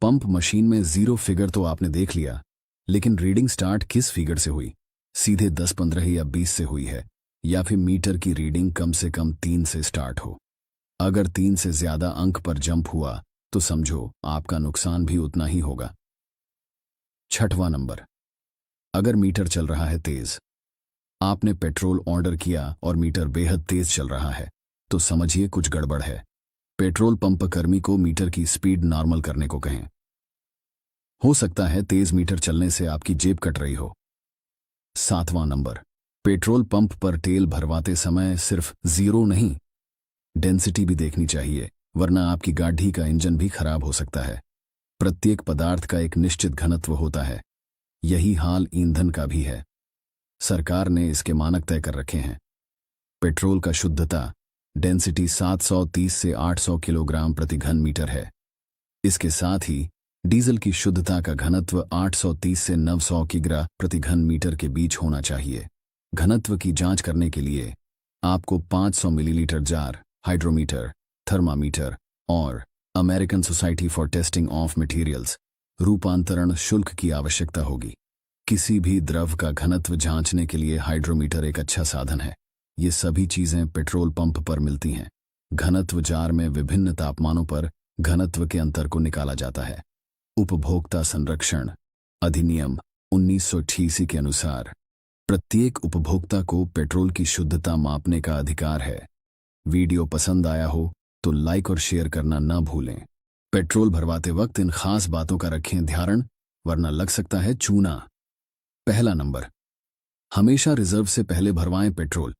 Pump machine में 0 figure तो आपने देख लिया, लेकिन रीडिंग स्टार्ट किस फिगर से हुई? सीधे 10, 15 या 20 से हुई है, या फिर मीटर की रीडिंग कम से कम 3 से स्टार्ट हो? अगर 3 से ज्यादा अंक पर जंप हुआ तो समझो आपका नुकसान भी उतना ही होगा। 6वां नंबर, अगर मीटर चल रहा है तेज, आपने पेट्रोल ऑर्डर किया और मीटर बेहद तेज चल रहा है, तो समझिए कुछ गड़बड़ है। पेट्रोल पंप कर्मी को मीटर की स्पीड नॉर्मल करने को कहें। हो सकता है तेज मीटर चलने से आपकी जेब कट रही हो। 7वां नंबर, पेट्रोल पंप पर तेल भरवाते समय सिर्फ 0 नहीं, डेंसिटी भी देखनी चाहिए, वरना आपकी गाड़ी का इंजन भी खराब हो सकता है। प्रत्येक पदार्थ का एक निश्चित घनत्व होता है, यही हाल ईंधन का भी है। सरकार ने इसके मानक तय कर रखे हैं। पेट्रोल का शुद्धता डेंसिटी 730 से 800 किलोग्राम प्रति घन मीटर है। इसके साथ ही डीजल की शुद्धता का घनत्व 830 से 900 किग्रा प्रति घन मीटर के बीच होना चाहिए। घनत्व की जांच करने के लिए आपको 500 मिलीलीटर जार, हाइड्रोमीटर, थर्मामीटर और American society for testing of materials रूपांतरण शुल्क की आवश्यकता होगी। किसी भी द्रव का घनत्व जांचने के लिए हाइड्रोमीटर एक अच्छा साधन है। ये सभी चीजें पेट्रोल पंप पर मिलती हैं। घनत्व जार में विभिन्न तापमानों पर घनत्व के अंतर को निकाला जाता है। उपभोक्ता संरक्षण अधिनियम 1986 के अनुसार प्रत्येक उपभोक्ता को पेट्रोल की शुद्धता मापने का अधिकार है। वीडियो पसंद आया हो तो लाइक और शेयर करना न भूलें। पेट्रोल भरवाते वक्त इन खास बातों का रखें ध्यान, वरना लग सकता है चूना। पहला नंबर, हमेशा रिजर्व से पहले भरवाएं पेट्रोल।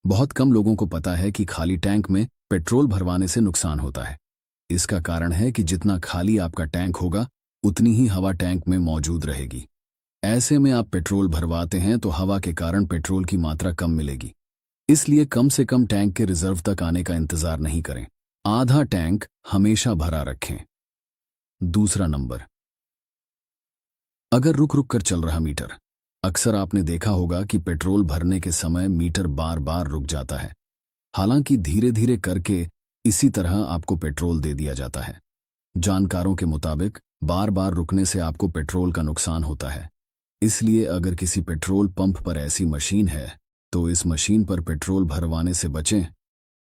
बहुत कम लोगों को पता है कि खाली टैंक में पेट्रोल भरवाने से नुकसान होता है। इसका कारण है कि जितना खाली आपका टैंक होगा उतनी ही हवा टैंक में मौजूद रहेगी। ऐसे में आप पेट्रोल भरवाते हैं तो हवा के कारण पेट्रोल की मात्रा कम मिलेगी। इसलिए कम से कम टैंक के रिजर्व तक आने का इंतजार नहीं करें। आधा टैंक हमेशा भरा रखें। दूसरा नंबर, अगर रुक रुक कर चल रहा मीटर, अक्सर आपने देखा होगा कि पेट्रोल भरने के समय मीटर बार बार रुक जाता है। हालांकि धीरे धीरे करके इसी तरह आपको पेट्रोल दे दिया जाता है। जानकारों के मुताबिक बार बार रुकने से आपको पेट्रोल का नुकसान होता है। इसलिए अगर किसी पेट्रोल पंप पर ऐसी मशीन है तो इस मशीन पर पेट्रोल भरवाने से बचें।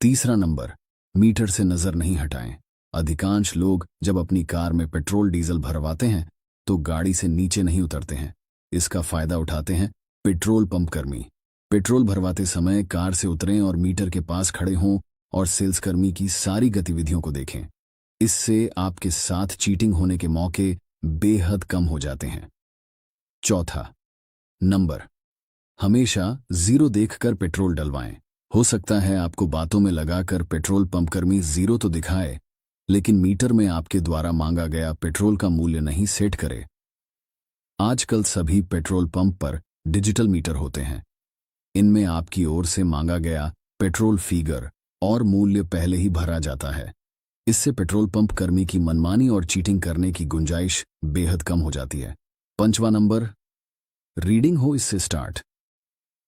तीसरा नंबर, मीटर से नजर नहीं हटाएं। अधिकांश लोग जब अपनी कार में पेट्रोल डीजल भरवाते हैं तो गाड़ी से नीचे नहीं उतरते हैं। इसका फायदा उठाते हैं पेट्रोल पंप कर्मी। पेट्रोल भरवाते समय कार से उतरें और मीटर के पास खड़े हों और सेल्स कर्मी की सारी गतिविधियों को देखें। इससे आपके साथ चीटिंग होने के मौके बेहद कम हो जाते हैं। चौथा नंबर, हमेशा 0 देखकर पेट्रोल डलवाएं। हो सकता है आपको बातों में लगाकर पेट्रोल पंप कर्मी 0 तो दिखाए, लेकिन मीटर में आपके द्वारा मांगा गया पेट्रोल का मूल्य नहीं सेट करे। आजकल सभी पेट्रोल पंप पर डिजिटल मीटर होते हैं। इनमें आपकी ओर से मांगा गया पेट्रोल फिगर और मूल्य पहले ही भरा जाता है। इससे पेट्रोल पंप कर्मी की मनमानी और चीटिंग करने की गुंजाइश बेहद कम हो जाती है। 5वां नंबर, रीडिंग हो इससे स्टार्ट।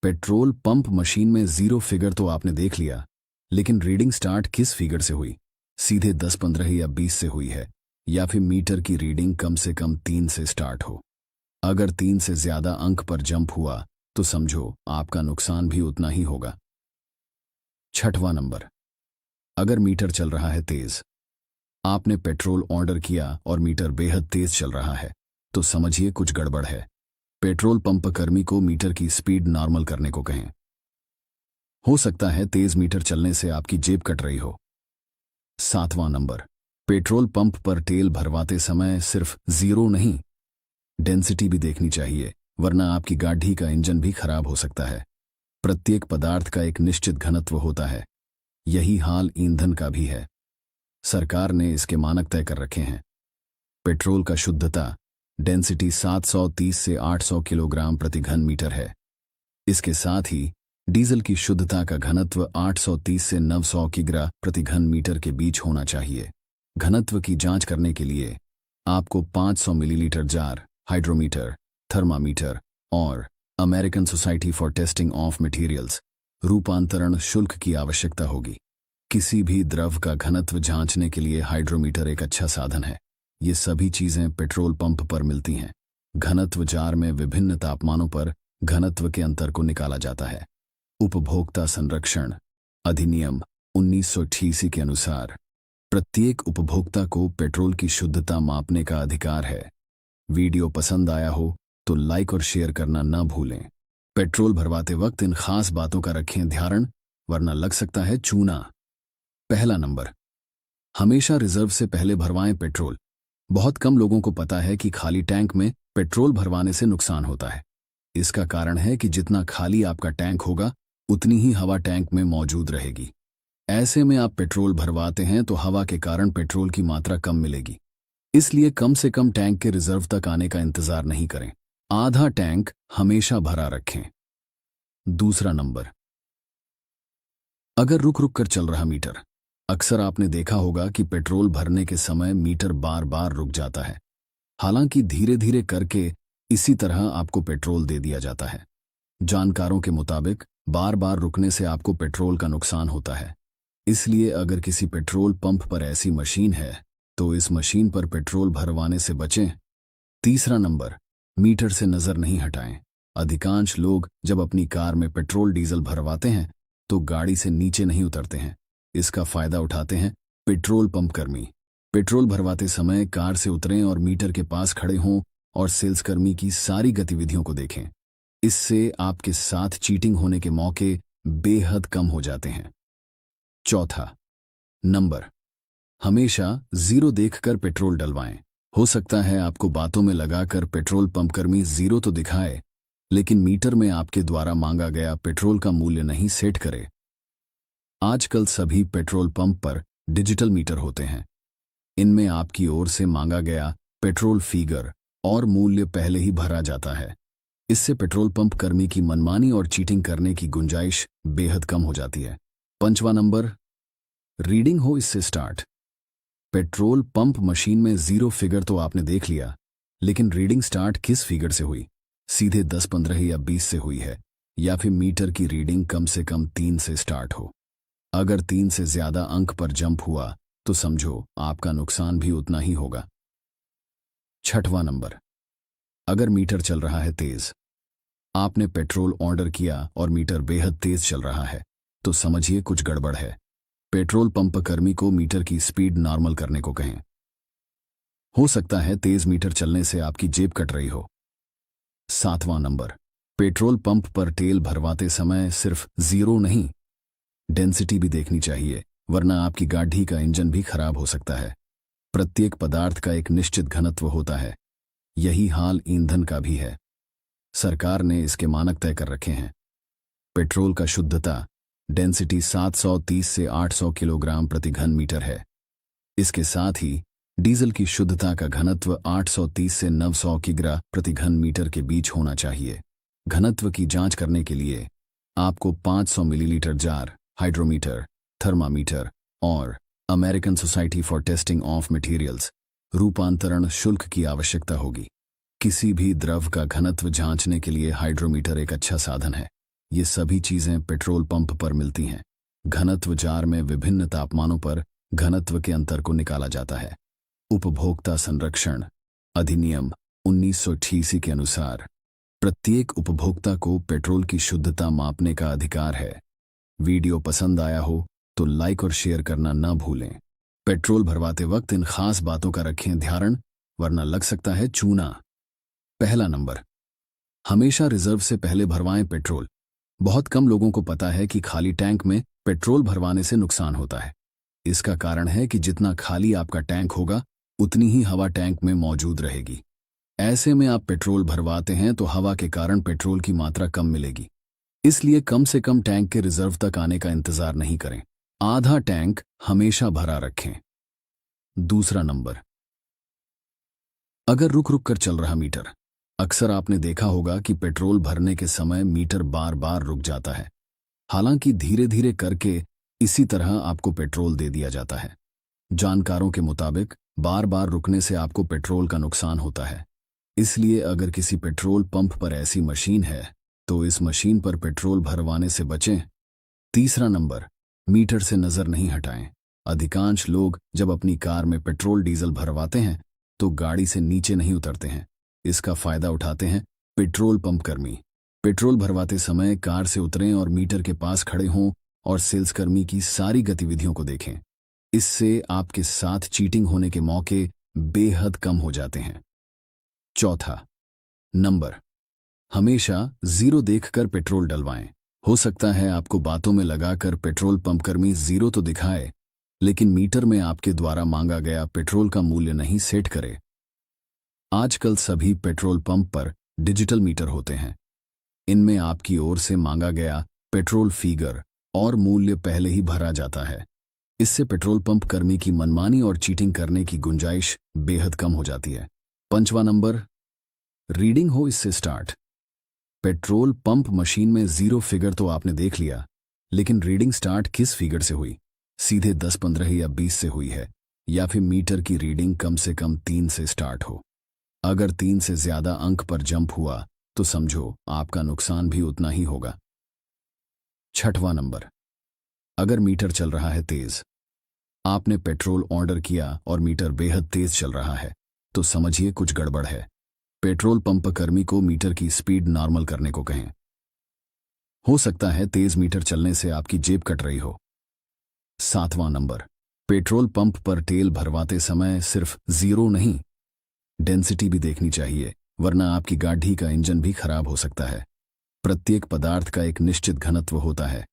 पेट्रोल पंप मशीन में 0 फिगर तो आपने देख लिया, लेकिन रीडिंग स्टार्ट किस फिगर से हुई? सीधे 10, 15 या 20 से हुई है, या फिर मीटर की रीडिंग कम से कम 3 से स्टार्ट हो? अगर 3 से ज्यादा अंक पर जंप हुआ तो समझो आपका नुकसान भी उतना ही होगा। 6वां नंबर, अगर मीटर चल रहा है तेज, आपने पेट्रोल ऑर्डर किया और मीटर बेहद तेज चल रहा है, तो समझिए कुछ गड़बड़ है। पेट्रोल पंप कर्मी को मीटर की स्पीड नॉर्मल करने को कहें। हो सकता है तेज मीटर चलने से आपकी जेब कट रही हो। 7वां नंबर, पेट्रोल पंप पर तेल भरवाते समय सिर्फ 0 नहीं, डेंसिटी भी देखनी चाहिए, वरना आपकी गाड़ी का इंजन भी खराब हो सकता है। प्रत्येक पदार्थ का एक निश्चित घनत्व होता है, यही हाल ईंधन का भी है। सरकार ने इसके मानक तय कर रखे हैं। पेट्रोल का शुद्धता डेंसिटी 730 से 800 किलोग्राम प्रति घन मीटर है। इसके साथ ही डीजल की शुद्धता का घनत्व 830 से 900 किग्रा प्रति घन मीटर के बीच होना चाहिए। घनत्व की जांच करने के लिए आपको 500 मिलीलीटर जार, हाइड्रोमीटर, थर्मामीटर और American society for testing of materials रूपांतरण शुल्क की आवश्यकता होगी। किसी भी द्रव का घनत्व जांचने के लिए हाइड्रोमीटर एक अच्छा साधन है। ये सभी चीजें पेट्रोल पंप पर मिलती हैं। घनत्व जार में विभिन्न तापमानों पर घनत्व के अंतर को निकाला जाता है। उपभोक्ता संरक्षण अधिनियम 1988 के अनुसार प्रत्येक उपभोक्ता को पेट्रोल की शुद्धता मापने का अधिकार है। वीडियो पसंद आया हो तो लाइक और शेयर करना न भूलें। पेट्रोल भरवाते वक्त इन खास बातों का रखें ध्यान, वरना लग सकता है चूना। पहला नंबर, हमेशा रिजर्व से पहले भरवाएं पेट्रोल। बहुत कम लोगों को पता है कि खाली टैंक में पेट्रोल भरवाने से नुकसान होता है। इसका कारण है कि जितना खाली आपका टैंक होगा उतनी ही हवा टैंक में मौजूद रहेगी। ऐसे में आप पेट्रोल भरवाते हैं तो हवा के कारण पेट्रोल की मात्रा कम मिलेगी। इसलिए कम से कम टैंक के रिजर्व तक आने का इंतजार नहीं करें। आधा टैंक हमेशा भरा रखें। दूसरा नंबर, अगर रुक रुक कर चल रहा मीटर। अक्सर आपने देखा होगा कि पेट्रोल भरने के समय मीटर बार बार रुक जाता है। हालांकि धीरे धीरे करके इसी तरह आपको पेट्रोल दे दिया जाता है। जानकारों के मुताबिक बार बार रुकने से आपको पेट्रोल का नुकसान होता है। इसलिए अगर किसी पेट्रोल पंप पर ऐसी मशीन है तो इस मशीन पर पेट्रोल भरवाने से बचें। तीसरा नंबर, मीटर से नजर नहीं हटाएं। अधिकांश लोग जब अपनी कार में पेट्रोल डीजल भरवाते हैं तो गाड़ी से नीचे नहीं उतरते हैं। इसका फायदा उठाते हैं पेट्रोल पंप कर्मी। पेट्रोल भरवाते समय कार से उतरें और मीटर के पास खड़े हों और सेल्स कर्मी की सारी गतिविधियों को देखें। इससे आपके साथ चीटिंग होने के मौके बेहद कम हो जाते हैं। चौथा नंबर, हमेशा जीरो देखकर पेट्रोल डलवाएं। हो सकता है आपको बातों में लगाकर पेट्रोल पंप कर्मी जीरो तो दिखाए, लेकिन मीटर में आपके द्वारा मांगा गया पेट्रोल का मूल्य नहीं सेट करे। आजकल सभी पेट्रोल पंप पर डिजिटल मीटर होते हैं। इनमें आपकी ओर से मांगा गया पेट्रोल फिगर और मूल्य पहले ही भरा जाता है। इससे पेट्रोल पंप कर्मी की मनमानी और चीटिंग करने की गुंजाइश बेहद कम हो जाती है। पांचवा नंबर, रीडिंग हो इससे स्टार्ट। पेट्रोल पंप मशीन में जीरो फिगर तो आपने देख लिया, लेकिन रीडिंग स्टार्ट किस फिगर से हुई? सीधे 10, 15 या 20 से हुई है, या फिर मीटर की रीडिंग कम से कम 3 से स्टार्ट हो। अगर 3 से ज्यादा अंक पर जंप हुआ तो समझो आपका नुकसान भी उतना ही होगा। छठवां नंबर, अगर मीटर चल रहा है तेज। आपने पेट्रोल ऑर्डर किया और मीटर बेहद तेज चल रहा है तो समझिए कुछ गड़बड़ है। पेट्रोल पंप कर्मी को मीटर की स्पीड नॉर्मल करने को कहें। हो सकता है तेज मीटर चलने से आपकी जेब कट रही हो। सातवां नंबर, पेट्रोल पंप पर तेल भरवाते समय सिर्फ जीरो नहीं, डेंसिटी भी देखनी चाहिए, वरना आपकी गाड़ी का इंजन भी खराब हो सकता है। प्रत्येक पदार्थ का एक निश्चित घनत्व होता है। यही हाल ईंधन का भी है। सरकार ने इसके मानक तय कर रखे हैं। पेट्रोल का शुद्धता डेंसिटी 730 से 800 किलोग्राम प्रति घन मीटर है। इसके साथ ही डीजल की शुद्धता का घनत्व 830 से 900 किग्रा प्रति घन मीटर के बीच होना चाहिए। घनत्व की जांच करने के लिए आपको 500 मिलीलीटर जार, हाइड्रोमीटर, थर्मामीटर और American society for testing of materials रूपांतरण शुल्क की आवश्यकता होगी। किसी भी द्रव का घनत्व जांचने के लिए हाइड्रोमीटर एक अच्छा साधन है। ये सभी चीजें पेट्रोल पंप पर मिलती हैं। घनत्व जार में विभिन्न तापमानों पर घनत्व के अंतर को निकाला जाता है। उपभोक्ता संरक्षण अधिनियम 1988 के अनुसार प्रत्येक उपभोक्ता को पेट्रोल की शुद्धता मापने का अधिकार है। वीडियो पसंद आया हो तो लाइक और शेयर करना न भूलें। पेट्रोल भरवाते वक्त इन खास बातों का रखें ध्यान, वरना लग सकता है चूना। पहला नंबर, हमेशा रिजर्व से पहले भरवाएं पेट्रोल। बहुत कम लोगों को पता है कि खाली टैंक में पेट्रोल भरवाने से नुकसान होता है। इसका कारण है कि जितना खाली आपका टैंक होगा उतनी ही हवा टैंक में मौजूद रहेगी। ऐसे में आप पेट्रोल भरवाते हैं तो हवा के कारण पेट्रोल की मात्रा कम मिलेगी। इसलिए कम से कम टैंक के रिजर्व तक आने का इंतजार नहीं करें। आधा टैंक हमेशा भरा रखें। दूसरा नंबर, अगर रुक रुक कर चल रहा मीटर। अक्सर आपने देखा होगा कि पेट्रोल भरने के समय मीटर बार बार रुक जाता है। हालांकि धीरे धीरे करके इसी तरह आपको पेट्रोल दे दिया जाता है। जानकारों के मुताबिक बार बार रुकने से आपको पेट्रोल का नुकसान होता है। इसलिए अगर किसी पेट्रोल पंप पर ऐसी मशीन है तो इस मशीन पर पेट्रोल भरवाने से बचें। तीसरा नंबर, मीटर से नजर नहीं हटाएं। अधिकांश लोग जब अपनी कार में पेट्रोल डीजल भरवाते हैं तो गाड़ी से नीचे नहीं उतरते हैं। इसका फायदा उठाते हैं पेट्रोल पंप कर्मी। पेट्रोल भरवाते समय कार से उतरें और मीटर के पास खड़े हों और सेल्स कर्मी की सारी गतिविधियों को देखें। इससे आपके साथ चीटिंग होने के मौके बेहद कम हो जाते हैं। चौथा नंबर, हमेशा जीरो देखकर पेट्रोल डलवाएं। हो सकता है आपको बातों में लगाकर पेट्रोल पंप कर्मी जीरो तो दिखाए, लेकिन मीटर में आपके द्वारा मांगा गया पेट्रोल का मूल्य नहीं सेट करे। आजकल सभी पेट्रोल पंप पर डिजिटल मीटर होते हैं। इनमें आपकी ओर से मांगा गया पेट्रोल फिगर और मूल्य पहले ही भरा जाता है। इससे पेट्रोल पंप कर्मी की मनमानी और चीटिंग करने की गुंजाइश बेहद कम हो जाती है। पांचवा नंबर, रीडिंग हो इससे स्टार्ट। पेट्रोल पंप मशीन में जीरो फिगर तो आपने देख लिया, लेकिन रीडिंग स्टार्ट किस फिगर से हुई? सीधे 10, 15 या 20 से हुई है, या फिर मीटर की रीडिंग कम से कम 3 से स्टार्ट हो। अगर 3 से ज्यादा अंक पर जंप हुआ तो समझो आपका नुकसान भी उतना ही होगा। छठवां नंबर, अगर मीटर चल रहा है तेज, आपने पेट्रोल ऑर्डर किया और मीटर बेहद तेज चल रहा है, तो समझिए कुछ गड़बड़ है। पेट्रोल पंप कर्मी को मीटर की स्पीड नॉर्मल करने को कहें। हो सकता है तेज मीटर चलने से आपकी जेब कट रही हो। सातवां नंबर, पेट्रोल पंप पर तेल भरवाते समय सिर्फ जीरो नहीं, डेंसिटी भी देखनी चाहिए, वरना आपकी गाड़ी का इंजन भी खराब हो सकता है। प्रत्येक पदार्थ का एक निश्चित घनत्व होता है।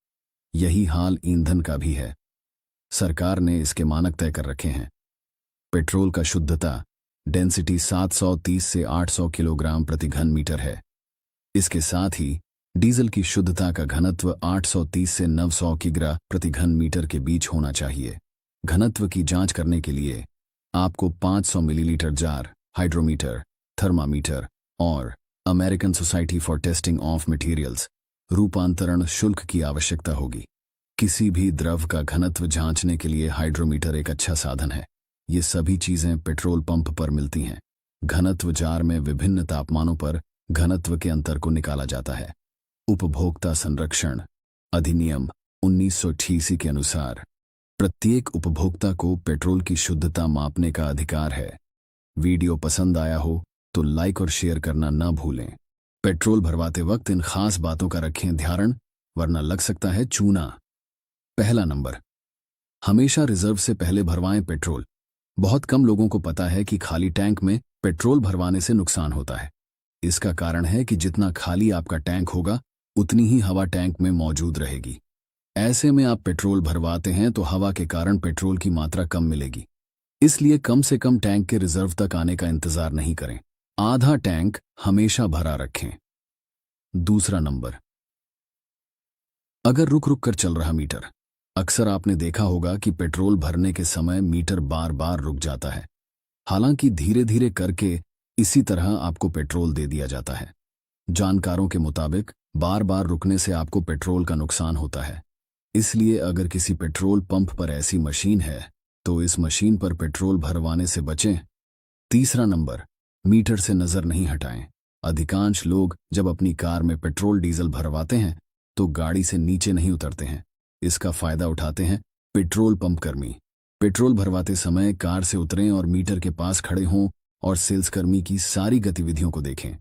यही हाल ईंधन का भी है। सरकार ने इसके मानक तय कर रखे हैं। पेट्रोल का शुद्धता डेंसिटी 730 से 800 किलोग्राम प्रति घन मीटर है। इसके साथ ही डीजल की शुद्धता का घनत्व 830 से 900 किग्रा प्रति घन मीटर के बीच होना चाहिए। घनत्व की जांच करने के लिए आपको 500 मिलीलीटर जार, हाइड्रोमीटर, थर्मामीटर और American society for testing of materials रूपांतरण शुल्क की आवश्यकता होगी। किसी भी द्रव का घनत्व जांचने के लिए हाइड्रोमीटर एक अच्छा साधन है। ये सभी चीजें पेट्रोल पंप पर मिलती हैं। घनत्व जार में विभिन्न तापमानों पर घनत्व के अंतर को निकाला जाता है। उपभोक्ता संरक्षण अधिनियम 1988 के अनुसार प्रत्येक उपभोक्ता को पेट्रोल की शुद्धता मापने का अधिकार है। वीडियो पसंद आया हो तो लाइक और शेयर करना ना भूलें। पेट्रोल भरवाते वक्त इन खास बातों का रखें ध्यान, वरना लग सकता है चूना। पहला नंबर, हमेशा रिजर्व से पहले भरवाएं पेट्रोल। बहुत कम लोगों को पता है कि खाली टैंक में पेट्रोल भरवाने से नुकसान होता है। इसका कारण है कि जितना खाली आपका टैंक होगा, उतनी ही हवा टैंक में मौजूद रहेगी। ऐसे में आप पेट्रोल भरवाते हैं तो हवा के कारण पेट्रोल की मात्रा कम मिलेगी। इसलिए कम से कम टैंक के रिजर्व तक आने का इंतजार नहीं करें। आधा टैंक हमेशा भरा रखें। दूसरा नंबर, अगर रुक रुक कर चल रहा मीटर, अक्सर आपने देखा होगा कि पेट्रोल भरने के समय मीटर बार बार रुक जाता है। हालांकि धीरे धीरे करके इसी तरह आपको पेट्रोल दे दिया जाता है। जानकारों के मुताबिक बार बार रुकने से आपको पेट्रोल का नुकसान होता है। इसलिए अगर किसी पेट्रोल पंप पर ऐसी मशीन है तो इस मशीन पर पेट्रोल भरवाने से बचें। तीसरा नंबर, मीटर से नजर नहीं हटाएं। अधिकांश लोग जब अपनी कार में पेट्रोल डीजल भरवाते हैं तो गाड़ी से नीचे नहीं उतरते हैं। इसका फायदा उठाते हैं पेट्रोल पंप कर्मी। पेट्रोल भरवाते समय कार से उतरें और मीटर के पास खड़े हों और सेल्स कर्मी की सारी गतिविधियों को देखें।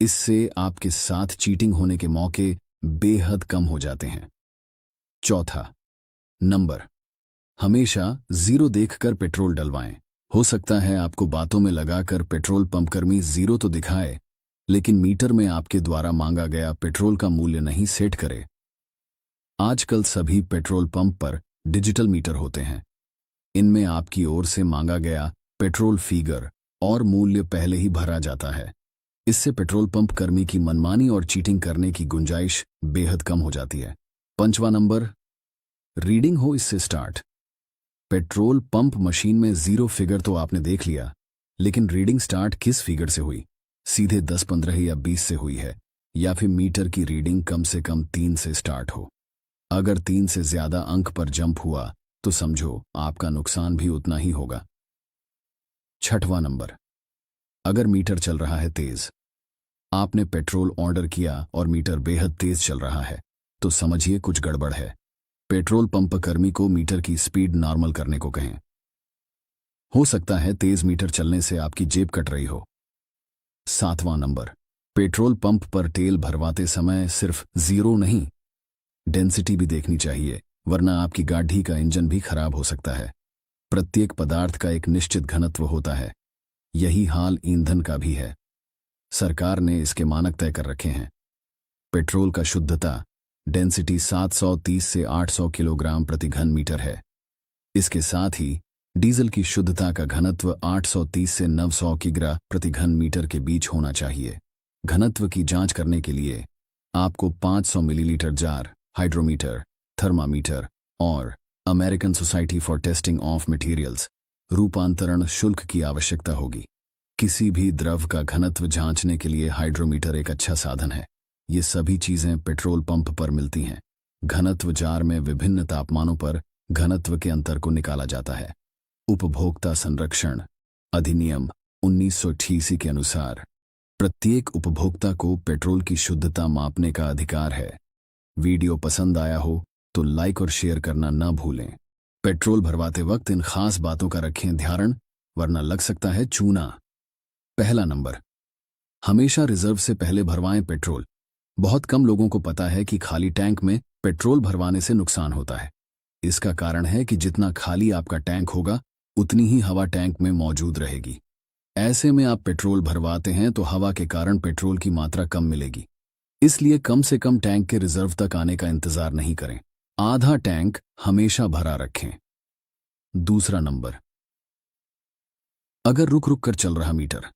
इससे आपके साथ चीटिंग होने के मौके बेहद कम हो जाते हैं। चौथा नंबर, हमेशा जीरो देखकर पेट्रोल डलवाएं। हो सकता है आपको बातों में लगाकर पेट्रोल पंप कर्मी जीरो तो दिखाए, लेकिन मीटर में आपके द्वारा मांगा गया पेट्रोल का मूल्य नहीं सेट करे। आजकल सभी पेट्रोल पंप पर डिजिटल मीटर होते हैं। इनमें आपकी ओर से मांगा गया पेट्रोल फिगर और मूल्य पहले ही भरा जाता है। इससे पेट्रोल पंप कर्मी की मनमानी और चीटिंग करने की गुंजाइश बेहद कम हो जाती है। पांचवा नंबर, रीडिंग हो इससे स्टार्ट। पेट्रोल पंप मशीन में जीरो फिगर तो आपने देख लिया, लेकिन रीडिंग स्टार्ट किस फिगर से हुई? सीधे 10, 15 या 20 से हुई है, या फिर मीटर की रीडिंग कम से कम 3 से स्टार्ट हो। अगर 3 से ज्यादा अंक पर जंप हुआ तो समझो आपका नुकसान भी उतना ही होगा। छठवां नंबर, अगर मीटर चल रहा है तेज, आपने पेट्रोल ऑर्डर किया और मीटर बेहद तेज चल रहा है, तो समझिए कुछ गड़बड़ है। पेट्रोल पंप कर्मी को मीटर की स्पीड नॉर्मल करने को कहें। हो सकता है तेज मीटर चलने से आपकी जेब कट रही हो। 7वां नंबर, पेट्रोल पंप पर तेल भरवाते समय सिर्फ जीरो नहीं, डेंसिटी भी देखनी चाहिए, वरना आपकी गाड़ी का इंजन भी खराब हो सकता है। प्रत्येक पदार्थ का एक निश्चित घनत्व होता है, यही हाल ईंधन का भी है। सरकार ने इसके मानक तय कर रखे हैं। पेट्रोल का शुद्धता डेंसिटी 730 से 800 किलोग्राम प्रति घन मीटर है। इसके साथ ही डीजल की शुद्धता का घनत्व 830 से 900 किग्रा प्रति घन मीटर के बीच होना चाहिए। घनत्व की जांच करने के लिए आपको 500 मिलीलीटर जार, हाइड्रोमीटर, थर्मामीटर और American society for testing of materials रूपांतरण शुल्क की आवश्यकता होगी। किसी भी द्रव का घनत्व जांचने के लिए हाइड्रोमीटर एक अच्छा साधन है। ये सभी चीजें पेट्रोल पंप पर मिलती हैं। घनत्व जार में विभिन्न तापमानों पर घनत्व के अंतर को निकाला जाता है। उपभोक्ता संरक्षण अधिनियम 1988 के अनुसार प्रत्येक उपभोक्ता को पेट्रोल की शुद्धता मापने का अधिकार है। वीडियो पसंद आया हो तो लाइक और शेयर करना न भूलें। पेट्रोल भरवाते वक्त इन खास बातों का रखें ध्यान, वरना लग सकता है चूना। पहला नंबर, हमेशा रिजर्व से पहले भरवाएं पेट्रोल। बहुत कम लोगों को पता है कि खाली टैंक में पेट्रोल भरवाने से नुकसान होता है। इसका कारण है कि जितना खाली आपका टैंक होगा उतनी ही हवा टैंक में मौजूद रहेगी। ऐसे में आप पेट्रोल भरवाते हैं तो हवा के कारण पेट्रोल की मात्रा कम मिलेगी। इसलिए कम से कम टैंक के रिजर्व तक आने का इंतजार नहीं करें। आधा टैंक हमेशा भरा रखें। दूसरा नंबर, अगर रुक रुक कर चल रहा मीटर,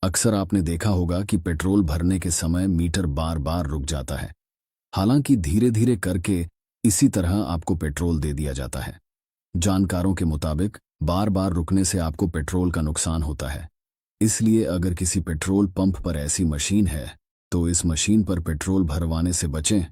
अक्सर आपने देखा होगा कि पेट्रोल भरने के समय मीटर बार बार रुक जाता है। हालांकि धीरे धीरे करके इसी तरह आपको पेट्रोल दे दिया जाता है। जानकारों के मुताबिक बार बार रुकने से आपको पेट्रोल का नुकसान होता है। इसलिए अगर किसी पेट्रोल पंप पर ऐसी मशीन है तो इस मशीन पर पेट्रोल भरवाने से बचें।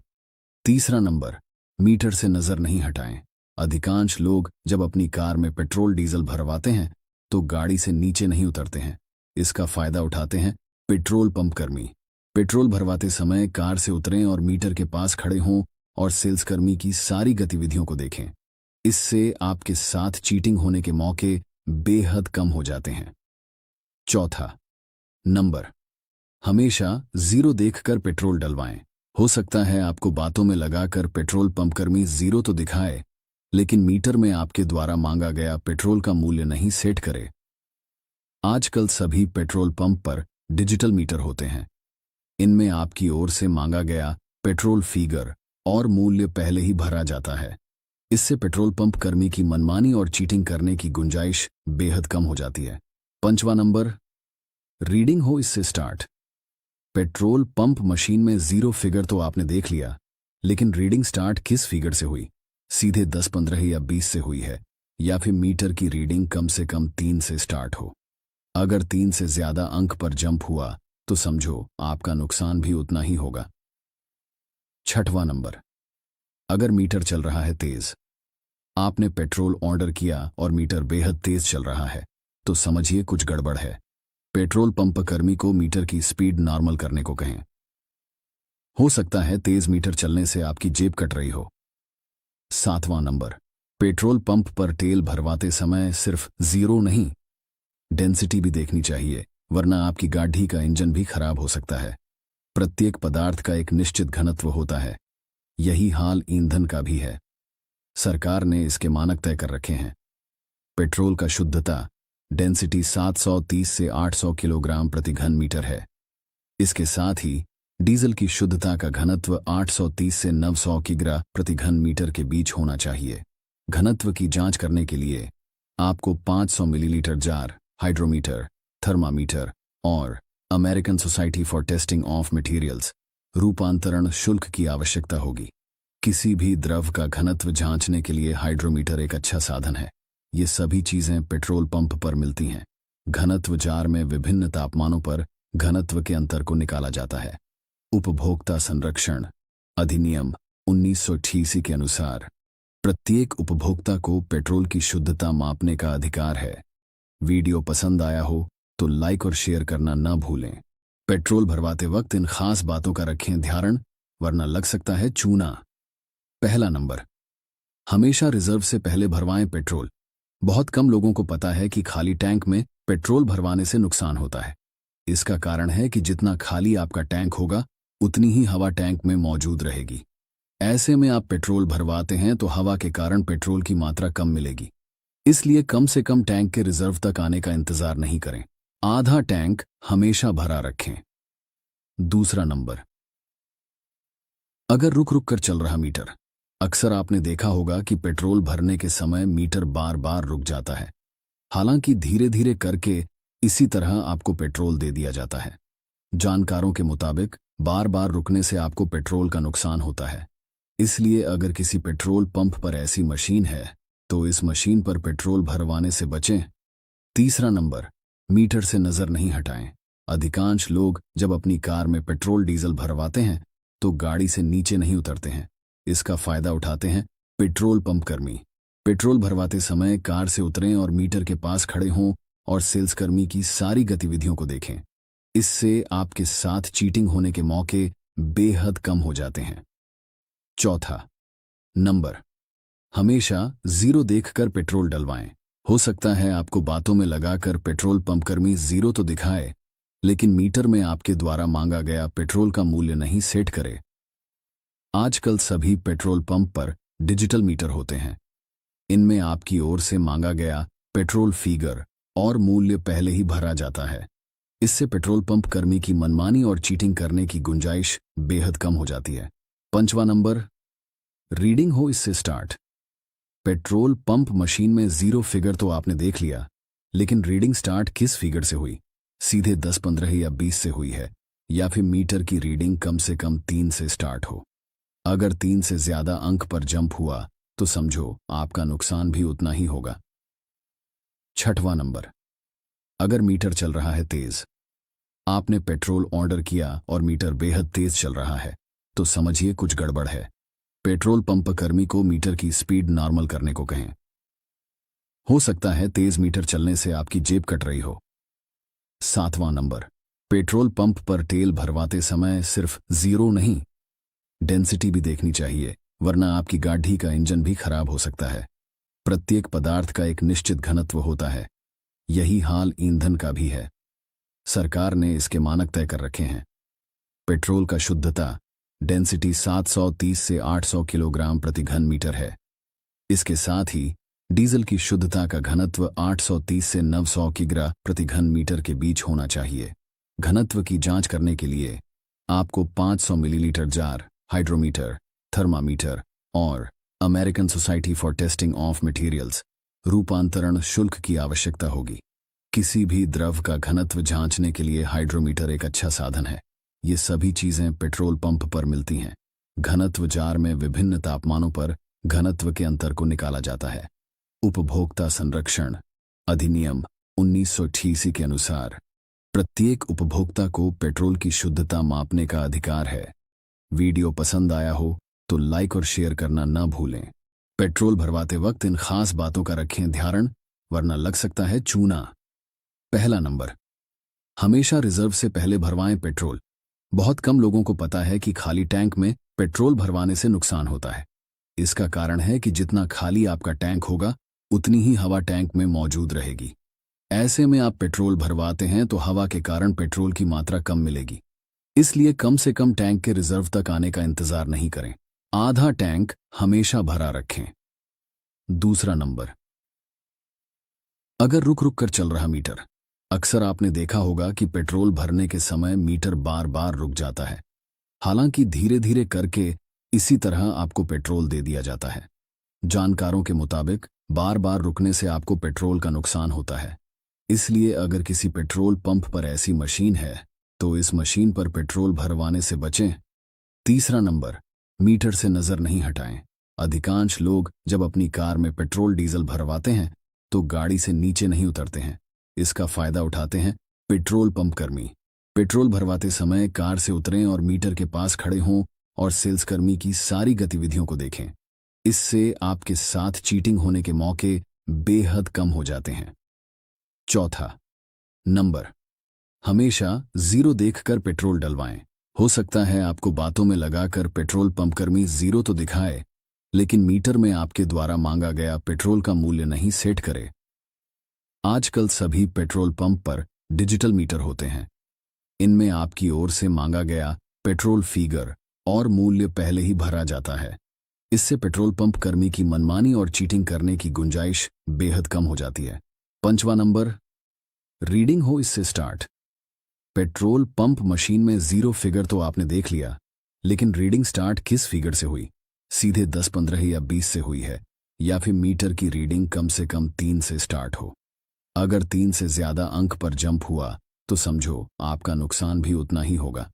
तीसरा नंबर, मीटर से नजर नहीं हटाएं। अधिकांश लोग जब अपनी कार में पेट्रोल डीजल भरवाते हैं तो गाड़ी से नीचे नहीं उतरते हैं। इसका फायदा उठाते हैं पेट्रोल पंप कर्मी। पेट्रोल भरवाते समय कार से उतरें और मीटर के पास खड़े हों और सेल्स कर्मी की सारी गतिविधियों को देखें। इससे आपके साथ चीटिंग होने के मौके बेहद कम हो जाते हैं। चौथा नंबर, हमेशा जीरो देखकर पेट्रोल डलवाएं। हो सकता है आपको बातों में लगाकर पेट्रोल पंप कर्मी जीरो तो दिखाए, लेकिन मीटर में आपके द्वारा मांगा गया पेट्रोल का मूल्य नहीं सेट करे। आजकल सभी पेट्रोल पंप पर डिजिटल मीटर होते हैं। इनमें आपकी ओर से मांगा गया पेट्रोल फिगर और मूल्य पहले ही भरा जाता है। इससे पेट्रोल पंप कर्मी की मनमानी और चीटिंग करने की गुंजाइश बेहद कम हो जाती है। 5वां नंबर, रीडिंग हो इससे स्टार्ट। पेट्रोल पंप मशीन में जीरो फिगर तो आपने देख लिया, लेकिन रीडिंग स्टार्ट किस फिगर से हुई? सीधे 10, 15 या 20 से हुई है, या फिर मीटर की रीडिंग कम से कम 3 से स्टार्ट हो। अगर 3 से ज्यादा अंक पर जंप हुआ तो समझो आपका नुकसान भी उतना ही होगा। 6वां नंबर, अगर मीटर चल रहा है तेज, आपने पेट्रोल ऑर्डर किया और मीटर बेहद तेज चल रहा है, तो समझिए कुछ गड़बड़ है। पेट्रोल पंप कर्मी को मीटर की स्पीड नॉर्मल करने को कहें। हो सकता है तेज मीटर चलने से आपकी जेब कट रही हो। 7वां नंबर, पेट्रोल पंप पर तेल भरवाते समय सिर्फ जीरो नहीं, डेंसिटी भी देखनी चाहिए, वरना आपकी गाड़ी का इंजन भी खराब हो सकता है। प्रत्येक पदार्थ का एक निश्चित घनत्व होता है, यही हाल ईंधन का भी है। सरकार ने इसके मानक तय कर रखे हैं। पेट्रोल का शुद्धता डेंसिटी 730 से 800 किलोग्राम प्रति घन मीटर है। इसके साथ ही डीजल की शुद्धता का घनत्व 830 से 900 किग्रा प्रति घन मीटर के बीच होना चाहिए। घनत्व की जांच करने के लिए आपको 500 मिलीलीटर जार, हाइड्रोमीटर, थर्मामीटर और American society for testing of materials रूपांतरण शुल्क की आवश्यकता होगी। किसी भी द्रव का घनत्व जांचने के लिए हाइड्रोमीटर एक अच्छा साधन है। ये सभी चीजें पेट्रोल पंप पर मिलती हैं। घनत्व जार में विभिन्न तापमानों पर घनत्व के अंतर को निकाला जाता है। उपभोक्ता संरक्षण अधिनियम 1988 के अनुसार प्रत्येक उपभोक्ता को पेट्रोल की शुद्धता मापने का अधिकार है। वीडियो पसंद आया हो तो लाइक और शेयर करना न भूलें। पेट्रोल भरवाते वक्त इन खास बातों का रखें ध्यान, वरना लग सकता है चूना। पहला नंबर, हमेशा रिजर्व से पहले भरवाएं पेट्रोल। बहुत कम लोगों को पता है कि खाली टैंक में पेट्रोल भरवाने से नुकसान होता है। इसका कारण है कि जितना खाली आपका टैंक होगा उतनी ही हवा टैंक में मौजूद रहेगी। ऐसे में आप पेट्रोल भरवाते हैं तो हवा के कारण पेट्रोल की मात्रा कम मिलेगी। इसलिए कम से कम टैंक के रिजर्व तक आने का इंतजार नहीं करें। आधा टैंक हमेशा भरा रखें। दूसरा नंबर, अगर रुक रुक कर चल रहा मीटर। अक्सर आपने देखा होगा कि पेट्रोल भरने के समय मीटर बार बार रुक जाता है। हालांकि धीरे धीरे करके इसी तरह आपको पेट्रोल दे दिया जाता है। जानकारों के मुताबिक बार बार रुकने से आपको पेट्रोल का नुकसान होता है। इसलिए अगर किसी पेट्रोल पंप पर ऐसी मशीन है तो इस मशीन पर पेट्रोल भरवाने से बचें। तीसरा नंबर, मीटर से नजर नहीं हटाएं। अधिकांश लोग जब अपनी कार में पेट्रोल डीजल भरवाते हैं तो गाड़ी से नीचे नहीं उतरते हैं। इसका फायदा उठाते हैं पेट्रोल पंप कर्मी। पेट्रोल भरवाते समय कार से उतरें और मीटर के पास खड़े हों और सेल्स कर्मी की सारी गतिविधियों को देखें। इससे आपके साथ चीटिंग होने के मौके बेहद कम हो जाते हैं। चौथा नंबर, हमेशा जीरो देखकर पेट्रोल डलवाएं। हो सकता है आपको बातों में लगाकर पेट्रोल पंप कर्मी जीरो तो दिखाए, लेकिन मीटर में आपके द्वारा मांगा गया पेट्रोल का मूल्य नहीं सेट करे। आजकल सभी पेट्रोल पंप पर डिजिटल मीटर होते हैं। इनमें आपकी ओर से मांगा गया पेट्रोल फिगर और मूल्य पहले ही भरा जाता है। इससे पेट्रोल पंप कर्मी की मनमानी और चीटिंग करने की गुंजाइश बेहद कम हो जाती है। पांचवा नंबर, रीडिंग हो इससे स्टार्ट। पेट्रोल पंप मशीन में जीरो फिगर तो आपने देख लिया, लेकिन रीडिंग स्टार्ट किस फिगर से हुई? सीधे 10, 15 या 20 से हुई है, या फिर मीटर की रीडिंग कम से कम 3 से स्टार्ट हो। अगर 3 से ज्यादा अंक पर जंप हुआ तो समझो आपका नुकसान भी उतना ही होगा। छठवां नंबर, अगर मीटर चल रहा है तेज। आपने पेट्रोल ऑर्डर किया और मीटर बेहद तेज चल रहा है तो समझिए कुछ गड़बड़ है। पेट्रोल पंप कर्मी को मीटर की स्पीड नॉर्मल करने को कहें। हो सकता है तेज मीटर चलने से आपकी जेब कट रही हो। सातवां नंबर, पेट्रोल पंप पर तेल भरवाते समय सिर्फ जीरो नहीं, डेंसिटी भी देखनी चाहिए, वरना आपकी गाड़ी का इंजन भी खराब हो सकता है। प्रत्येक पदार्थ का एक निश्चित घनत्व होता है। यही हाल ईंधन का भी है। सरकार ने इसके मानक तय कर रखे हैं। पेट्रोल का शुद्धता डेंसिटी 730 से 800 किलोग्राम प्रति घन मीटर है। इसके साथ ही डीजल की शुद्धता का घनत्व 830 से 900 किग्रा प्रति घन मीटर के बीच होना चाहिए। घनत्व की जांच करने के लिए आपको 500 मिलीलीटर जार, हाइड्रोमीटर, थर्मामीटर और American society for testing of materials रूपांतरण शुल्क की आवश्यकता होगी। किसी भी द्रव का घनत्व जांचने के लिए हाइड्रोमीटर एक अच्छा साधन है। ये सभी चीजें पेट्रोल पंप पर मिलती हैं। घनत्व जार में विभिन्न तापमानों पर घनत्व के अंतर को निकाला जाता है। उपभोक्ता संरक्षण अधिनियम 1988 के अनुसार प्रत्येक उपभोक्ता को पेट्रोल की शुद्धता मापने का अधिकार है। वीडियो पसंद आया हो तो लाइक और शेयर करना न भूलें। पेट्रोल भरवाते वक्त इन खास बातों का रखें ध्यान, वरना लग सकता है चूना। पहला नंबर, हमेशा रिजर्व से पहले भरवाएं पेट्रोल। बहुत कम लोगों को पता है कि खाली टैंक में पेट्रोल भरवाने से नुकसान होता है। इसका कारण है कि जितना खाली आपका टैंक होगा उतनी ही हवा टैंक में मौजूद रहेगी। ऐसे में आप पेट्रोल भरवाते हैं तो हवा के कारण पेट्रोल की मात्रा कम मिलेगी। इसलिए कम से कम टैंक के रिजर्व तक आने का इंतजार नहीं करें। आधा टैंक हमेशा भरा रखें। दूसरा नंबर, अगर रुक रुक कर चल रहा मीटर। अक्सर आपने देखा होगा कि पेट्रोल भरने के समय मीटर बार बार रुक जाता है। हालांकि धीरे धीरे करके इसी तरह आपको पेट्रोल दे दिया जाता है। जानकारों के मुताबिक बार बार रुकने से आपको पेट्रोल का नुकसान होता है। इसलिए अगर किसी पेट्रोल पंप पर ऐसी मशीन है तो इस मशीन पर पेट्रोल भरवाने से बचें। तीसरा नंबर, मीटर से नजर नहीं हटाएं। अधिकांश लोग जब अपनी कार में पेट्रोल डीजल भरवाते हैं तो गाड़ी से नीचे नहीं उतरते हैं। इसका फायदा उठाते हैं पेट्रोल पंप कर्मी। पेट्रोल भरवाते समय कार से उतरें और मीटर के पास खड़े हों और सेल्स कर्मी की सारी गतिविधियों को देखें। इससे आपके साथ चीटिंग होने के मौके बेहद कम हो जाते हैं। चौथा नंबर, हमेशा जीरो देखकर पेट्रोल डलवाएं। हो सकता है आपको बातों में लगाकर पेट्रोल पंप कर्मी जीरो तो दिखाए, लेकिन मीटर में आपके द्वारा मांगा गया पेट्रोल का मूल्य नहीं सेट करे। आजकल सभी पेट्रोल पंप पर डिजिटल मीटर होते हैं। इनमें आपकी ओर से मांगा गया पेट्रोल फिगर और मूल्य पहले ही भरा जाता है। इससे पेट्रोल पंप कर्मी की मनमानी और चीटिंग करने की गुंजाइश बेहद कम हो जाती है। 5वां नंबर, रीडिंग हो इससे स्टार्ट। पेट्रोल पंप मशीन में जीरो फिगर तो आपने देख लिया, लेकिन रीडिंग स्टार्ट किस फिगर से हुई? सीधे 10, 15 या 20 से हुई है, या फिर मीटर की रीडिंग कम से कम 3 से स्टार्ट हो। अगर 3 से ज्यादा अंक पर जंप हुआ तो समझो आपका नुकसान भी उतना ही होगा।